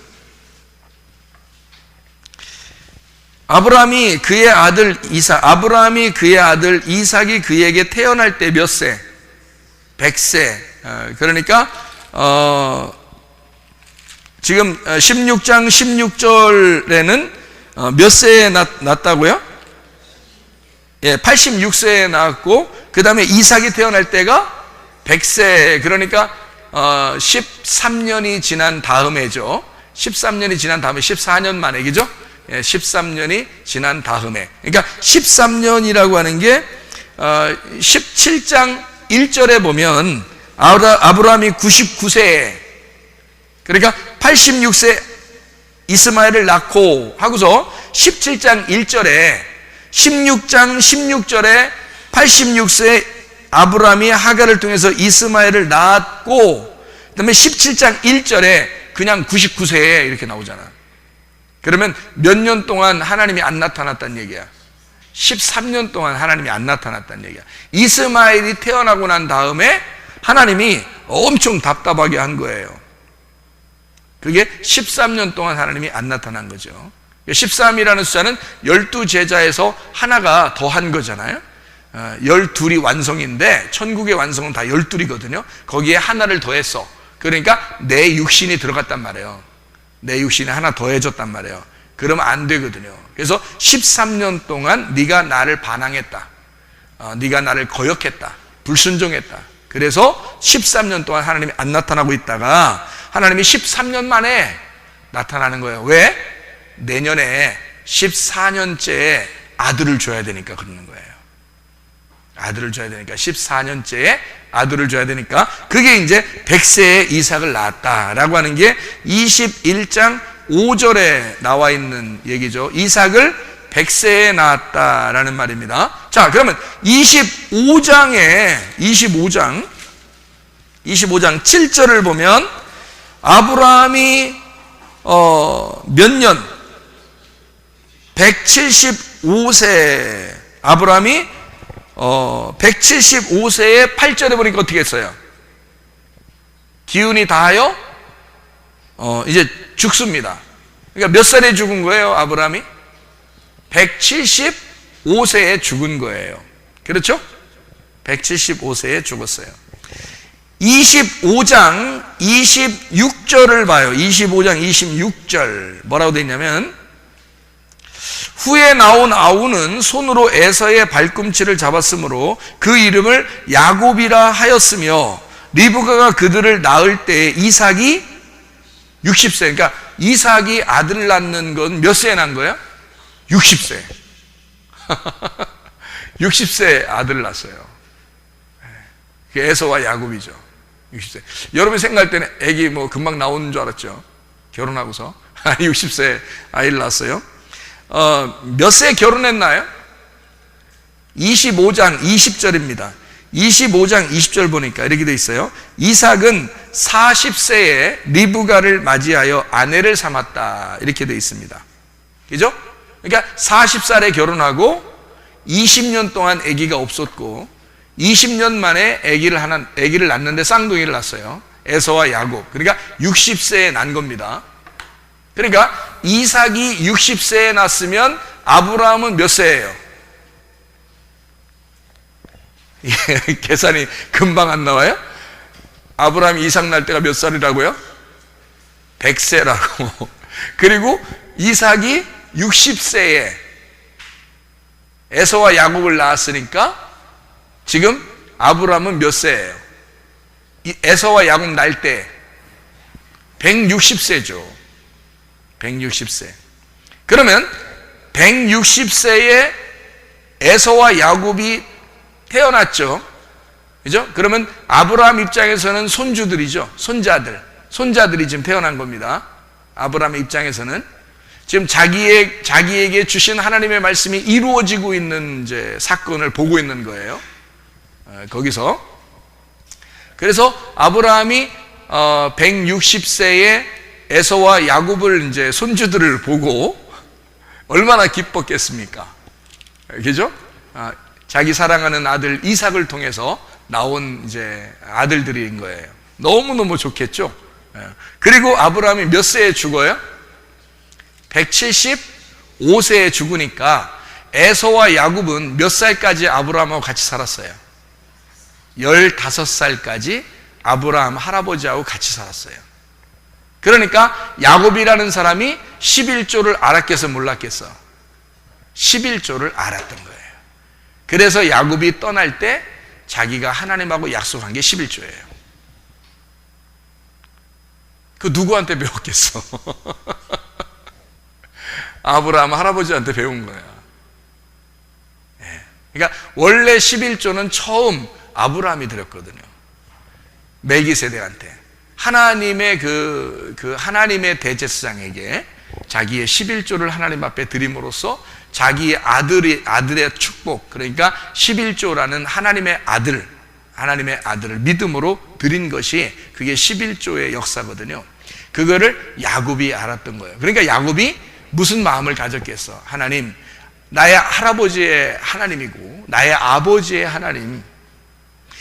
아브라함이 그의 아들 이삭이 그에게 태어날 때 몇 세? 100세. 그러니까 지금 16장 16절에는 몇 세에 낳았다고요? 예, 86세에 낳았고, 그 다음에 이삭이 태어날 때가 100세, 그러니까 13년이 지난 다음에죠. 13년이 지난 다음에 14년 만에, 그죠? 예, 13년이 지난 다음에. 그러니까 13년이라고 하는 게 17장 1절에 보면 아브라함이 99세에, 그러니까 86세 이스마엘을 낳고 하고서 17장 1절에 16장 16절에 86세 아브라함이 하갈을 통해서 이스마엘을 낳았고, 그 다음에 17장 1절에 그냥 99세에 이렇게 나오잖아. 그러면 몇 년 동안 하나님이 안 나타났다는 얘기야? 13년 동안 하나님이 안 나타났다는 얘기야. 이스마엘이 태어나고 난 다음에 하나님이 엄청 답답하게 한 거예요. 그게 13년 동안 하나님이 안 나타난 거죠. 13이라는 숫자는 12제자에서 하나가 더한 거잖아요. 12이 완성인데 천국의 완성은 다 12이거든요. 거기에 하나를 더했어. 그러니까 내 육신이 들어갔단 말이에요. 내 육신에 하나 더해졌단 말이에요. 그러면 안 되거든요. 그래서 13년 동안 네가 나를 반항했다. 네가 나를 거역했다. 불순종했다. 그래서 13년 동안 하나님이 안 나타나고 있다가 하나님이 13년 만에 나타나는 거예요. 왜? 내년에 14년째에 아들을 줘야 되니까 그러는 거예요. 아들을 줘야 되니까, 14년째에 아들을 줘야 되니까, 그게 이제 100세에 이삭을 낳았다라고 하는 게 21장 5절에 나와 있는 얘기죠. 이삭을 100세에 낳았다라는 말입니다. 자, 그러면 25장 7절을 보면 아브라함이 몇 년? 175세. 아브라함이 175세에 8절에 보니까 어떻게 했어요? 기운이 다하여 이제 죽습니다. 그러니까 몇 살에 죽은 거예요, 아브라함이? 175세에 죽은 거예요. 그렇죠? 175세에 죽었어요. 25장 26절을 봐요. 25장 26절 뭐라고 되어 있냐면, 후에 나온 아우는 손으로 에서의 발꿈치를 잡았으므로 그 이름을 야곱이라 하였으며, 리브가가 그들을 낳을 때 이삭이 60세. 그러니까 이삭이 아들 낳는 건 몇 세에 난 거예요? 60세. 60세 아들을 낳았어요. 에서와 야곱이죠. 60세. 여러분 생각할 때는 애기 뭐 금방 나오는 줄 알았죠? 결혼하고서 60세 아이를 낳았어요. 몇 세 결혼했나요? 25장 20절입니다. 25장 20절 보니까 이렇게 돼 있어요. 이삭은 40세에 리브가를 맞이하여 아내를 삼았다. 이렇게 돼 있습니다. 그죠? 그러니까 40살에 결혼하고 20년 동안 아기가 없었고 20년 만에 아기를 낳는데 쌍둥이를 낳았어요. 에서와 야곱. 그러니까 60세에 난 겁니다. 그러니까 이삭이 60세에 났으면 아브라함은 몇 세예요? 계산이 금방 안 나와요? 아브라함이 이삭 날 때가 몇 살이라고요? 100세라고. 그리고 이삭이 60세에 에서와 야곱을 낳았으니까 지금 아브라함은 몇 세예요? 에서와 야곱 날 때 160세죠. 160세. 그러면 160세에 에서와 야곱이 태어났죠. 그죠? 그러면 아브라함 입장에서는 손주들이죠. 손자들이 지금 태어난 겁니다. 아브라함의 입장에서는 지금 자기에게 주신 하나님의 말씀이 이루어지고 있는 이제 사건을 보고 있는 거예요. 거기서. 그래서 아브라함이 160세에 에서와 야곱을 이제 손주들을 보고 얼마나 기뻤겠습니까? 그죠? 자기 사랑하는 아들 이삭을 통해서 나온 이제 아들들인 거예요. 너무너무 좋겠죠? 그리고 아브라함이 몇 세에 죽어요? 175세에 죽으니까 에서와 야곱은 몇 살까지 아브라함하고 같이 살았어요? 15살까지 아브라함 할아버지하고 같이 살았어요. 그러니까 야곱이라는 사람이 11조를 알았겠어 몰랐겠어? 11조를 알았던 거예요. 그래서 야곱이 떠날 때 자기가 하나님하고 약속한 게 11조예요. 그 누구한테 배웠겠어? 아브라함 할아버지한테 배운 거야. 그러니까 원래 11조는 처음 아브라함이 드렸거든요. 멜기세덱한테. 하나님의 하나님의 대제사장에게 자기의 11조를 하나님 앞에 드림으로써 자기의 아들의 축복, 그러니까 11조라는 하나님의 아들을 믿음으로 드린 것이 그게 11조의 역사거든요. 그거를 야곱이 알았던 거예요. 그러니까 야곱이 무슨 마음을 가졌겠어? 하나님, 나의 할아버지의 하나님이고 나의 아버지의 하나님,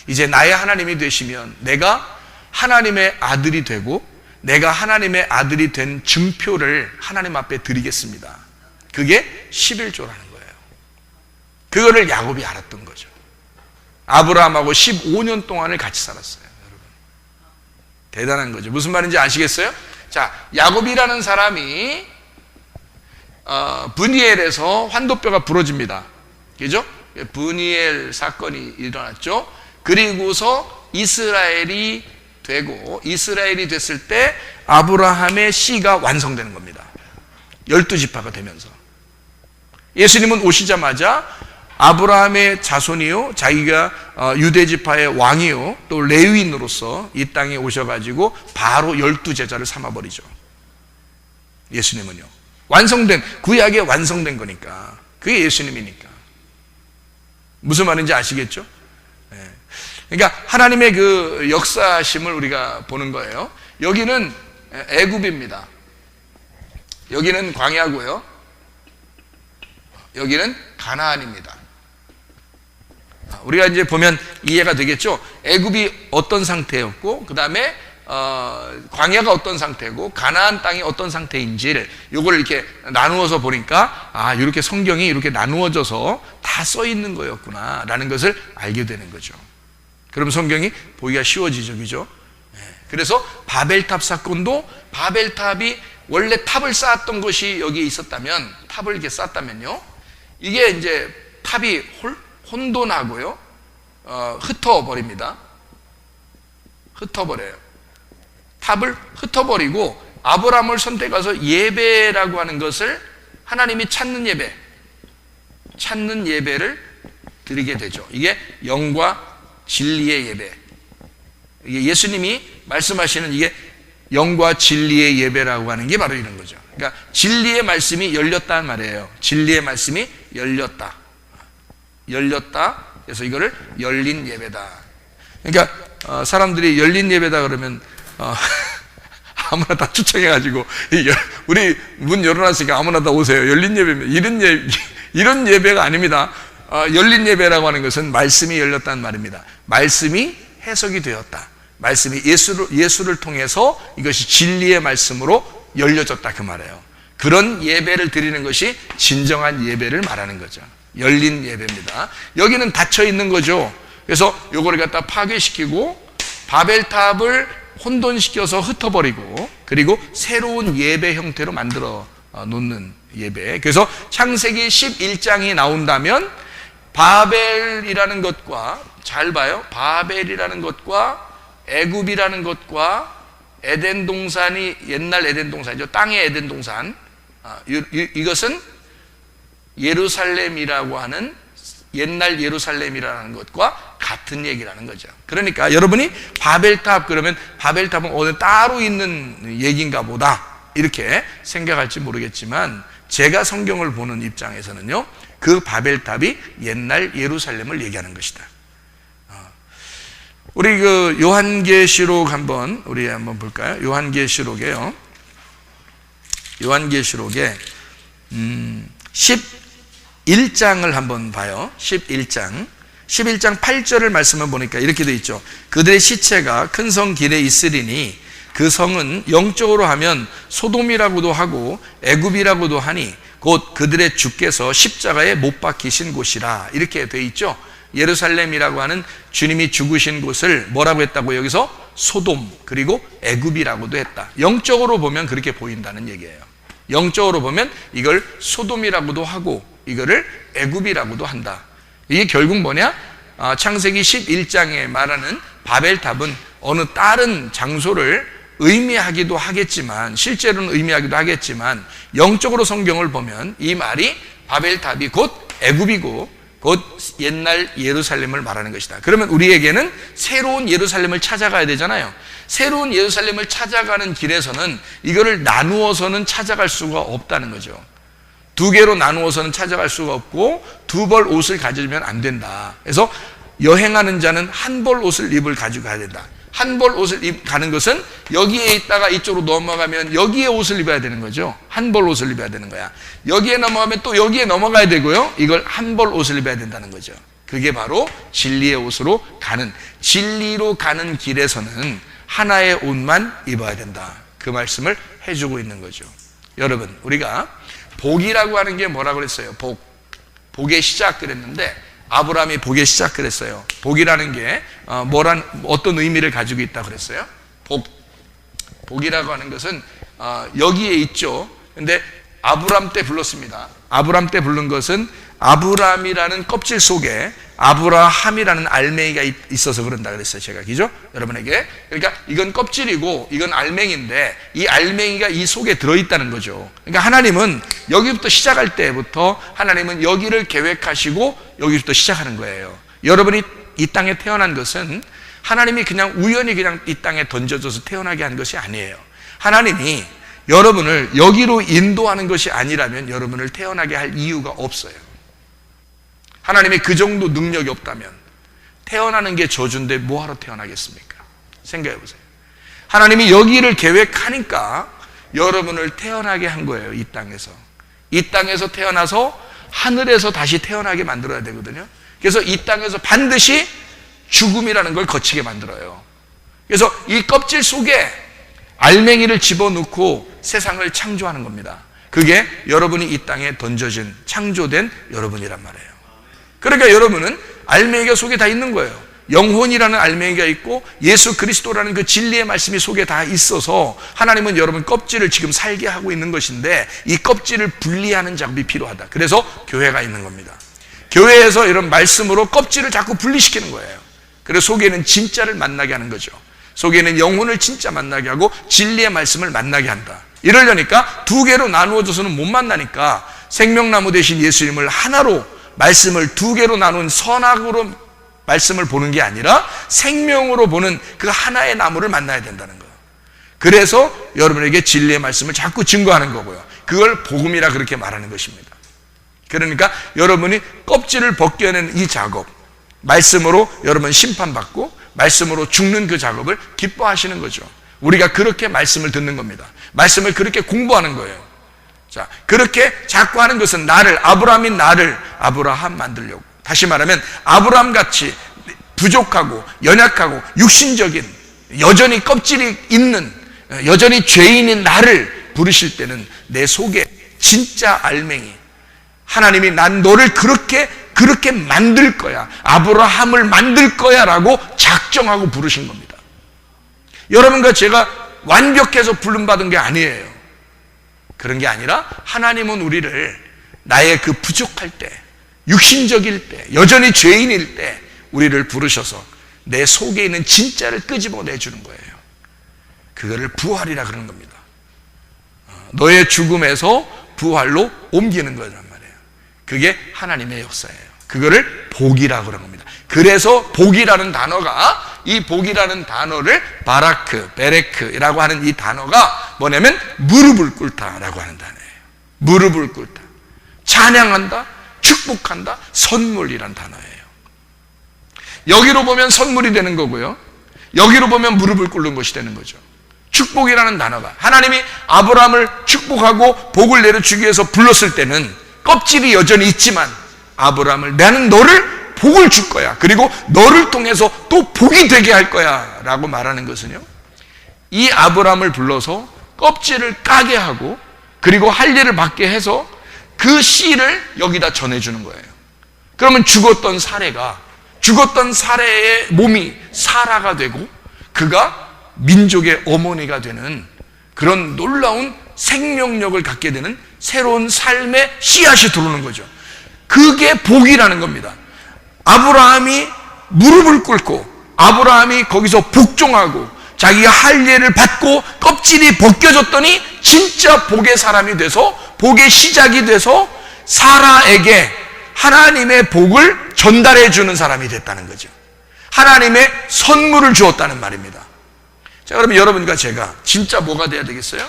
이제 나의 하나님이 되시면 내가 하나님의 아들이 되고 내가 하나님의 아들이 된 증표를 하나님 앞에 드리겠습니다. 그게 11조라는 거예요. 그거를 야곱이 알았던 거죠. 아브라함하고 15년 동안을 같이 살았어요. 여러분, 대단한 거죠. 무슨 말인지 아시겠어요? 자, 야곱이라는 사람이 브니엘에서 환도뼈가 부러집니다. 그죠? 브니엘 사건이 일어났죠. 그리고서 이스라엘이 됐을 때 아브라함의 씨가 완성되는 겁니다. 12지파가 되면서. 예수님은 오시자마자 아브라함의 자손이요, 자기가 유대지파의 왕이요, 또 레위인으로서 이 땅에 오셔가지고 바로 12제자를 삼아버리죠. 예수님은요. 구약에 완성된 거니까. 그게 예수님이니까. 무슨 말인지 아시겠죠? 네. 그러니까 하나님의 그 역사심을 우리가 보는 거예요. 여기는 애굽입니다. 여기는 광야고요. 여기는 가나안입니다. 우리가 이제 보면 이해가 되겠죠? 애굽이 어떤 상태였고, 그 다음에 광야가 어떤 상태고 가나안 땅이 어떤 상태인지를 요걸 이렇게 나누어서 보니까 이렇게 성경이 이렇게 나누어져서 다 써 있는 거였구나 라는 것을 알게 되는 거죠. 그럼 성경이 보기가 쉬워지죠, 그죠? 그래서 바벨탑 사건도, 바벨탑이 원래 탑을 쌓았던 곳이 여기에 있었다면, 탑을 이렇게 쌓았다면요, 이게 이제 탑이 혼돈하고요, 흩어버립니다. 흩어버려요. 탑을 흩어버리고 아브라함을 선택해서 예배라고 하는 것을, 하나님이 찾는 예배를 드리게 되죠. 이게 영과 진리의 예배. 이게 예수님이 말씀하시는 이게 영과 진리의 예배라고 하는 게 바로 이런 거죠. 그러니까 진리의 말씀이 열렸다는 말이에요. 진리의 말씀이 열렸다. 그래서 이거를 열린 예배다. 그러니까 사람들이 열린 예배다 그러면 아무나 다 추천해가지고 우리 문 열어놨으니까 아무나 다 오세요. 열린 예배면 이런 예배가 아닙니다. 열린 예배라고 하는 것은 말씀이 열렸다는 말입니다. 말씀이 해석이 되었다. 말씀이 예수를 통해서 이것이 진리의 말씀으로 열려졌다, 그 말이에요. 그런 예배를 드리는 것이 진정한 예배를 말하는 거죠. 열린 예배입니다. 여기는 닫혀 있는 거죠. 그래서 요거를 갖다 파괴시키고 바벨탑을 혼돈시켜서 흩어버리고, 그리고 새로운 예배 형태로 만들어 놓는 예배. 그래서 창세기 11장이 나온다면 바벨이라는 것과, 잘 봐요, 바벨이라는 것과 애굽이라는 것과 에덴 동산이, 옛날 에덴 동산이죠, 땅의 에덴 동산, 이것은 예루살렘이라고 하는, 옛날 예루살렘이라는 것과 같은 얘기라는 거죠. 그러니까 여러분이 바벨탑 그러면 바벨탑은 어느 따로 있는 얘기인가 보다 이렇게 생각할지 모르겠지만, 제가 성경을 보는 입장에서는요, 그 바벨탑이 옛날 예루살렘을 얘기하는 것이다. 우리 그 요한계시록 우리 한번 볼까요? 요한계시록에 11장을 한번 봐요. 11장 8절을 말씀을 보니까 이렇게 돼 있죠. 그들의 시체가 큰 성 길에 있으리니 그 성은 영적으로 하면 소돔이라고도 하고 애굽이라고도 하니 곧 그들의 주께서 십자가에 못 박히신 곳이라, 이렇게 돼 있죠. 예루살렘이라고 하는 주님이 죽으신 곳을 뭐라고 했다고? 여기서 소돔 그리고 애굽이라고도 했다. 영적으로 보면 그렇게 보인다는 얘기예요. 영적으로 보면 이걸 소돔이라고도 하고 이거를 애굽이라고도 한다. 이게 결국 뭐냐? 창세기 11장에 말하는 바벨탑은 어느 다른 장소를 의미하기도 하겠지만, 실제로는 의미하기도 하겠지만, 영적으로 성경을 보면 이 말이 바벨탑이 곧 애굽이고 곧 옛날 예루살렘을 말하는 것이다. 그러면 우리에게는 새로운 예루살렘을 찾아가야 되잖아요. 새로운 예루살렘을 찾아가는 길에서는 이거를 나누어서는 찾아갈 수가 없다는 거죠. 두 개로 나누어서는 찾아갈 수가 없고 두 벌 옷을 가지면 안 된다. 그래서 여행하는 자는 한 벌 옷을 입을 가지고 가야 된다. 한 벌 옷을 가는 것은 여기에 있다가 이쪽으로 넘어가면 여기에 옷을 입어야 되는 거죠. 한 벌 옷을 입어야 되는 거야. 여기에 넘어가면 또 여기에 넘어가야 되고요. 이걸 한 벌 옷을 입어야 된다는 거죠. 그게 바로 진리의 옷으로 가는, 진리로 가는 길에서는 하나의 옷만 입어야 된다. 그 말씀을 해주고 있는 거죠. 여러분, 우리가 복이라고 하는 게 뭐라고 그랬어요? 복의 시작 그랬는데 아브라함이 복의 시작 그랬어요. 복이라는 게 어떤 의미를 가지고 있다 그랬어요? 복이라고 하는 것은 여기에 있죠. 근데 아브라함 때 불렀습니다. 아브라함 때 부른 것은 아브라함이라는 껍질 속에 아브라함이라는 알맹이가 있어서 그런다 그랬어요. 제가 그죠? 여러분에게. 그러니까 이건 껍질이고 이건 알맹이인데 이 알맹이가 이 속에 들어있다는 거죠. 그러니까 하나님은 여기부터 시작할 때부터 하나님은 여기를 계획하시고 여기부터 시작하는 거예요. 여러분이 이 땅에 태어난 것은 하나님이 그냥 우연히 그냥 이 땅에 던져져서 태어나게 한 것이 아니에요. 하나님이 여러분을 여기로 인도하는 것이 아니라면 여러분을 태어나게 할 이유가 없어요. 하나님이 그 정도 능력이 없다면 태어나는 게 저주인데 뭐하러 태어나겠습니까? 생각해 보세요. 하나님이 여기를 계획하니까 여러분을 태어나게 한 거예요. 이 땅에서. 이 땅에서 태어나서 하늘에서 다시 태어나게 만들어야 되거든요. 그래서 이 땅에서 반드시 죽음이라는 걸 거치게 만들어요. 그래서 이 껍질 속에 알맹이를 집어넣고 세상을 창조하는 겁니다. 그게 여러분이 이 땅에 던져진, 창조된 여러분이란 말이에요. 그러니까 여러분은 알맹이가 속에 다 있는 거예요. 영혼이라는 알맹이가 있고 예수 그리스도라는 그 진리의 말씀이 속에 다 있어서 하나님은 여러분 껍질을 지금 살게 하고 있는 것인데 이 껍질을 분리하는 작업이 필요하다. 그래서 교회가 있는 겁니다. 교회에서 이런 말씀으로 껍질을 자꾸 분리시키는 거예요. 그래서 속에는 진짜를 만나게 하는 거죠. 속에는 영혼을 진짜 만나게 하고 진리의 말씀을 만나게 한다. 이러려니까 두 개로 나누어져서는 못 만나니까 생명나무 대신 예수님을 하나로, 말씀을 두 개로 나눈 선악으로 말씀을 보는 게 아니라 생명으로 보는 그 하나의 나무를 만나야 된다는 거예요. 그래서 여러분에게 진리의 말씀을 자꾸 증거하는 거고요. 그걸 복음이라 그렇게 말하는 것입니다. 그러니까 여러분이 껍질을 벗겨내는 이 작업, 말씀으로 여러분 심판받고 말씀으로 죽는 그 작업을 기뻐하시는 거죠. 우리가 그렇게 말씀을 듣는 겁니다. 말씀을 그렇게 공부하는 거예요. 자, 그렇게 자꾸 하는 것은 아브라함인 나를 아브라함 만들려고. 다시 말하면 아브라함 같이 부족하고 연약하고 육신적인, 여전히 껍질이 있는, 여전히 죄인인 나를 부르실 때는 내 속에 진짜 알맹이, 하나님이 난 너를 그렇게 만들 거야, 아브라함을 만들 거야 라고 작정하고 부르신 겁니다. 여러분과 제가 완벽해서 부름받은 게 아니에요. 그런 게 아니라 하나님은 우리를 나의 그 부족할 때, 육신적일 때, 여전히 죄인일 때 우리를 부르셔서 내 속에 있는 진짜를 끄집어내주는 거예요. 그거를 부활이라 그러는 겁니다. 너의 죽음에서 부활로 옮기는 거란 말이에요. 그게 하나님의 역사예요. 그거를 복이라 그러는 겁니다. 그래서 복이라는 단어가, 이 복이라는 단어를 베레크라고 하는 이 단어가 뭐냐면 무릎을 꿇다라고 하는 단어예요. 무릎을 꿇다, 찬양한다, 축복한다, 선물이란 단어예요. 여기로 보면 선물이 되는 거고요, 여기로 보면 무릎을 꿇는 것이 되는 거죠. 축복이라는 단어가, 하나님이 아브라함을 축복하고 복을 내려주기 위해서 불렀을 때는 껍질이 여전히 있지만 아브라함을, 나는 너를 복을 줄 거야, 그리고 너를 통해서 또 복이 되게 할 거야 라고 말하는 것은요, 이 아브라함을 불러서 껍질을 까게 하고 그리고 할 일을 받게 해서 그 씨를 여기다 전해주는 거예요. 그러면 죽었던 사례의 몸이 사라가 되고 그가 민족의 어머니가 되는 그런 놀라운 생명력을 갖게 되는 새로운 삶의 씨앗이 들어오는 거죠. 그게 복이라는 겁니다. 아브라함이 무릎을 꿇고 아브라함이 거기서 복종하고 자기가 할 일을 받고 껍질이 벗겨졌더니 진짜 복의 사람이 돼서 복의 시작이 돼서 사라에게 하나님의 복을 전달해 주는 사람이 됐다는 거죠. 하나님의 선물을 주었다는 말입니다. 자, 그러면 여러분과 제가 진짜 뭐가 돼야 되겠어요?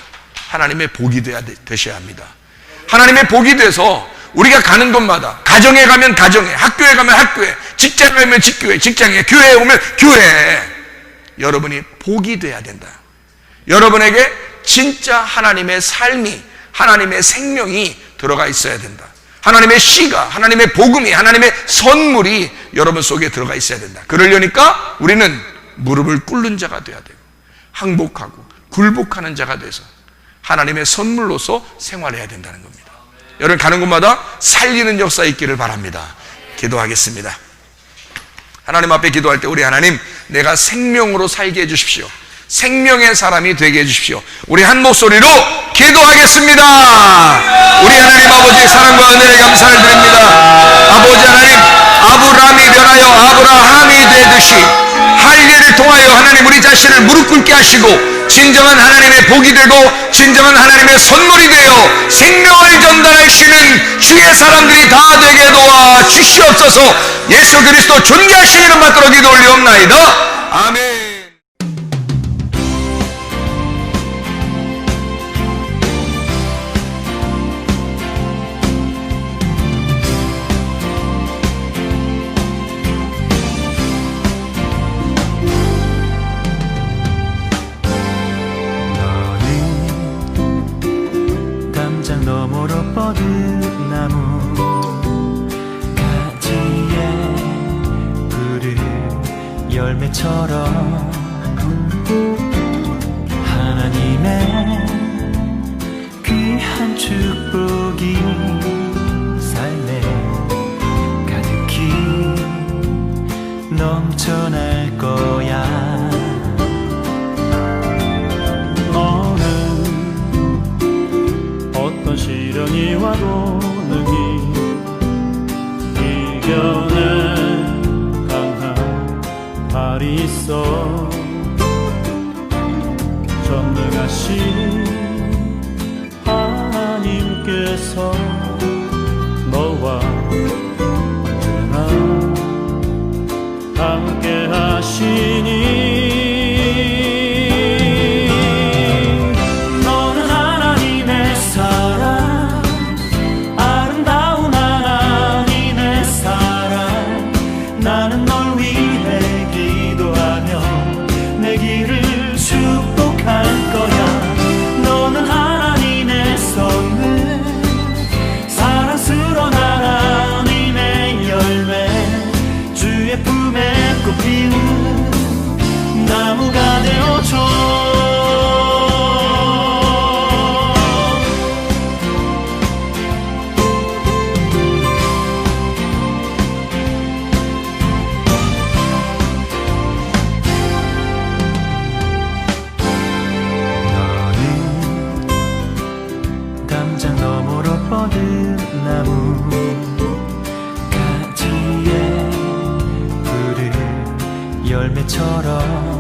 하나님의 복이 되셔야 합니다. 하나님의 복이 돼서 우리가 가는 곳마다, 가정에 가면 가정에, 학교에 가면 학교에, 직장에 가면 직장에, 교회에 오면 교회에 여러분이 복이 돼야 된다. 여러분에게 진짜 하나님의 삶이, 하나님의 생명이 들어가 있어야 된다. 하나님의 씨가, 하나님의 복음이, 하나님의 선물이 여러분 속에 들어가 있어야 된다. 그러려니까 우리는 무릎을 꿇는 자가 돼야 되고 항복하고 굴복하는 자가 돼서 하나님의 선물로서 생활해야 된다는 겁니다. 여러분 가는 곳마다 살리는 역사 있기를 바랍니다. 기도하겠습니다. 하나님 앞에 기도할 때 우리 하나님, 내가 생명으로 살게 해주십시오. 생명의 사람이 되게 해주십시오. 우리 한 목소리로 기도하겠습니다. 우리 하나님 아버지의 사랑과 은혜에 감사를 드립니다. 아버지 하나님, 아브라함이 변하여 아브라함이 되듯이 할 일을 통하여 하나님 우리 자신을 무릎 꿇게 하시고 진정한 하나님의 복이 되고 진정한 하나님의 선물이 되어 생명을 전달하시는 주의 사람들이 다 되게 도와 주시옵소서. 예수 그리스도 존귀하신 이름 받들어 기도 올리옵나이다. 아멘. 너머로 뻗은 나무 가지에 푸른 열매처럼 하나님의 귀한 축복이 삶에 가득히 넘쳐날 거야. 어떤 시련이 와도 능히 이겨낼 강한 발이 있어. 전능하신 하나님께서 너와 언제나 함께 하시니 나무가 되어줘. 너는 담장 너머로 뻗은 나무 가지에 푸른 열매처럼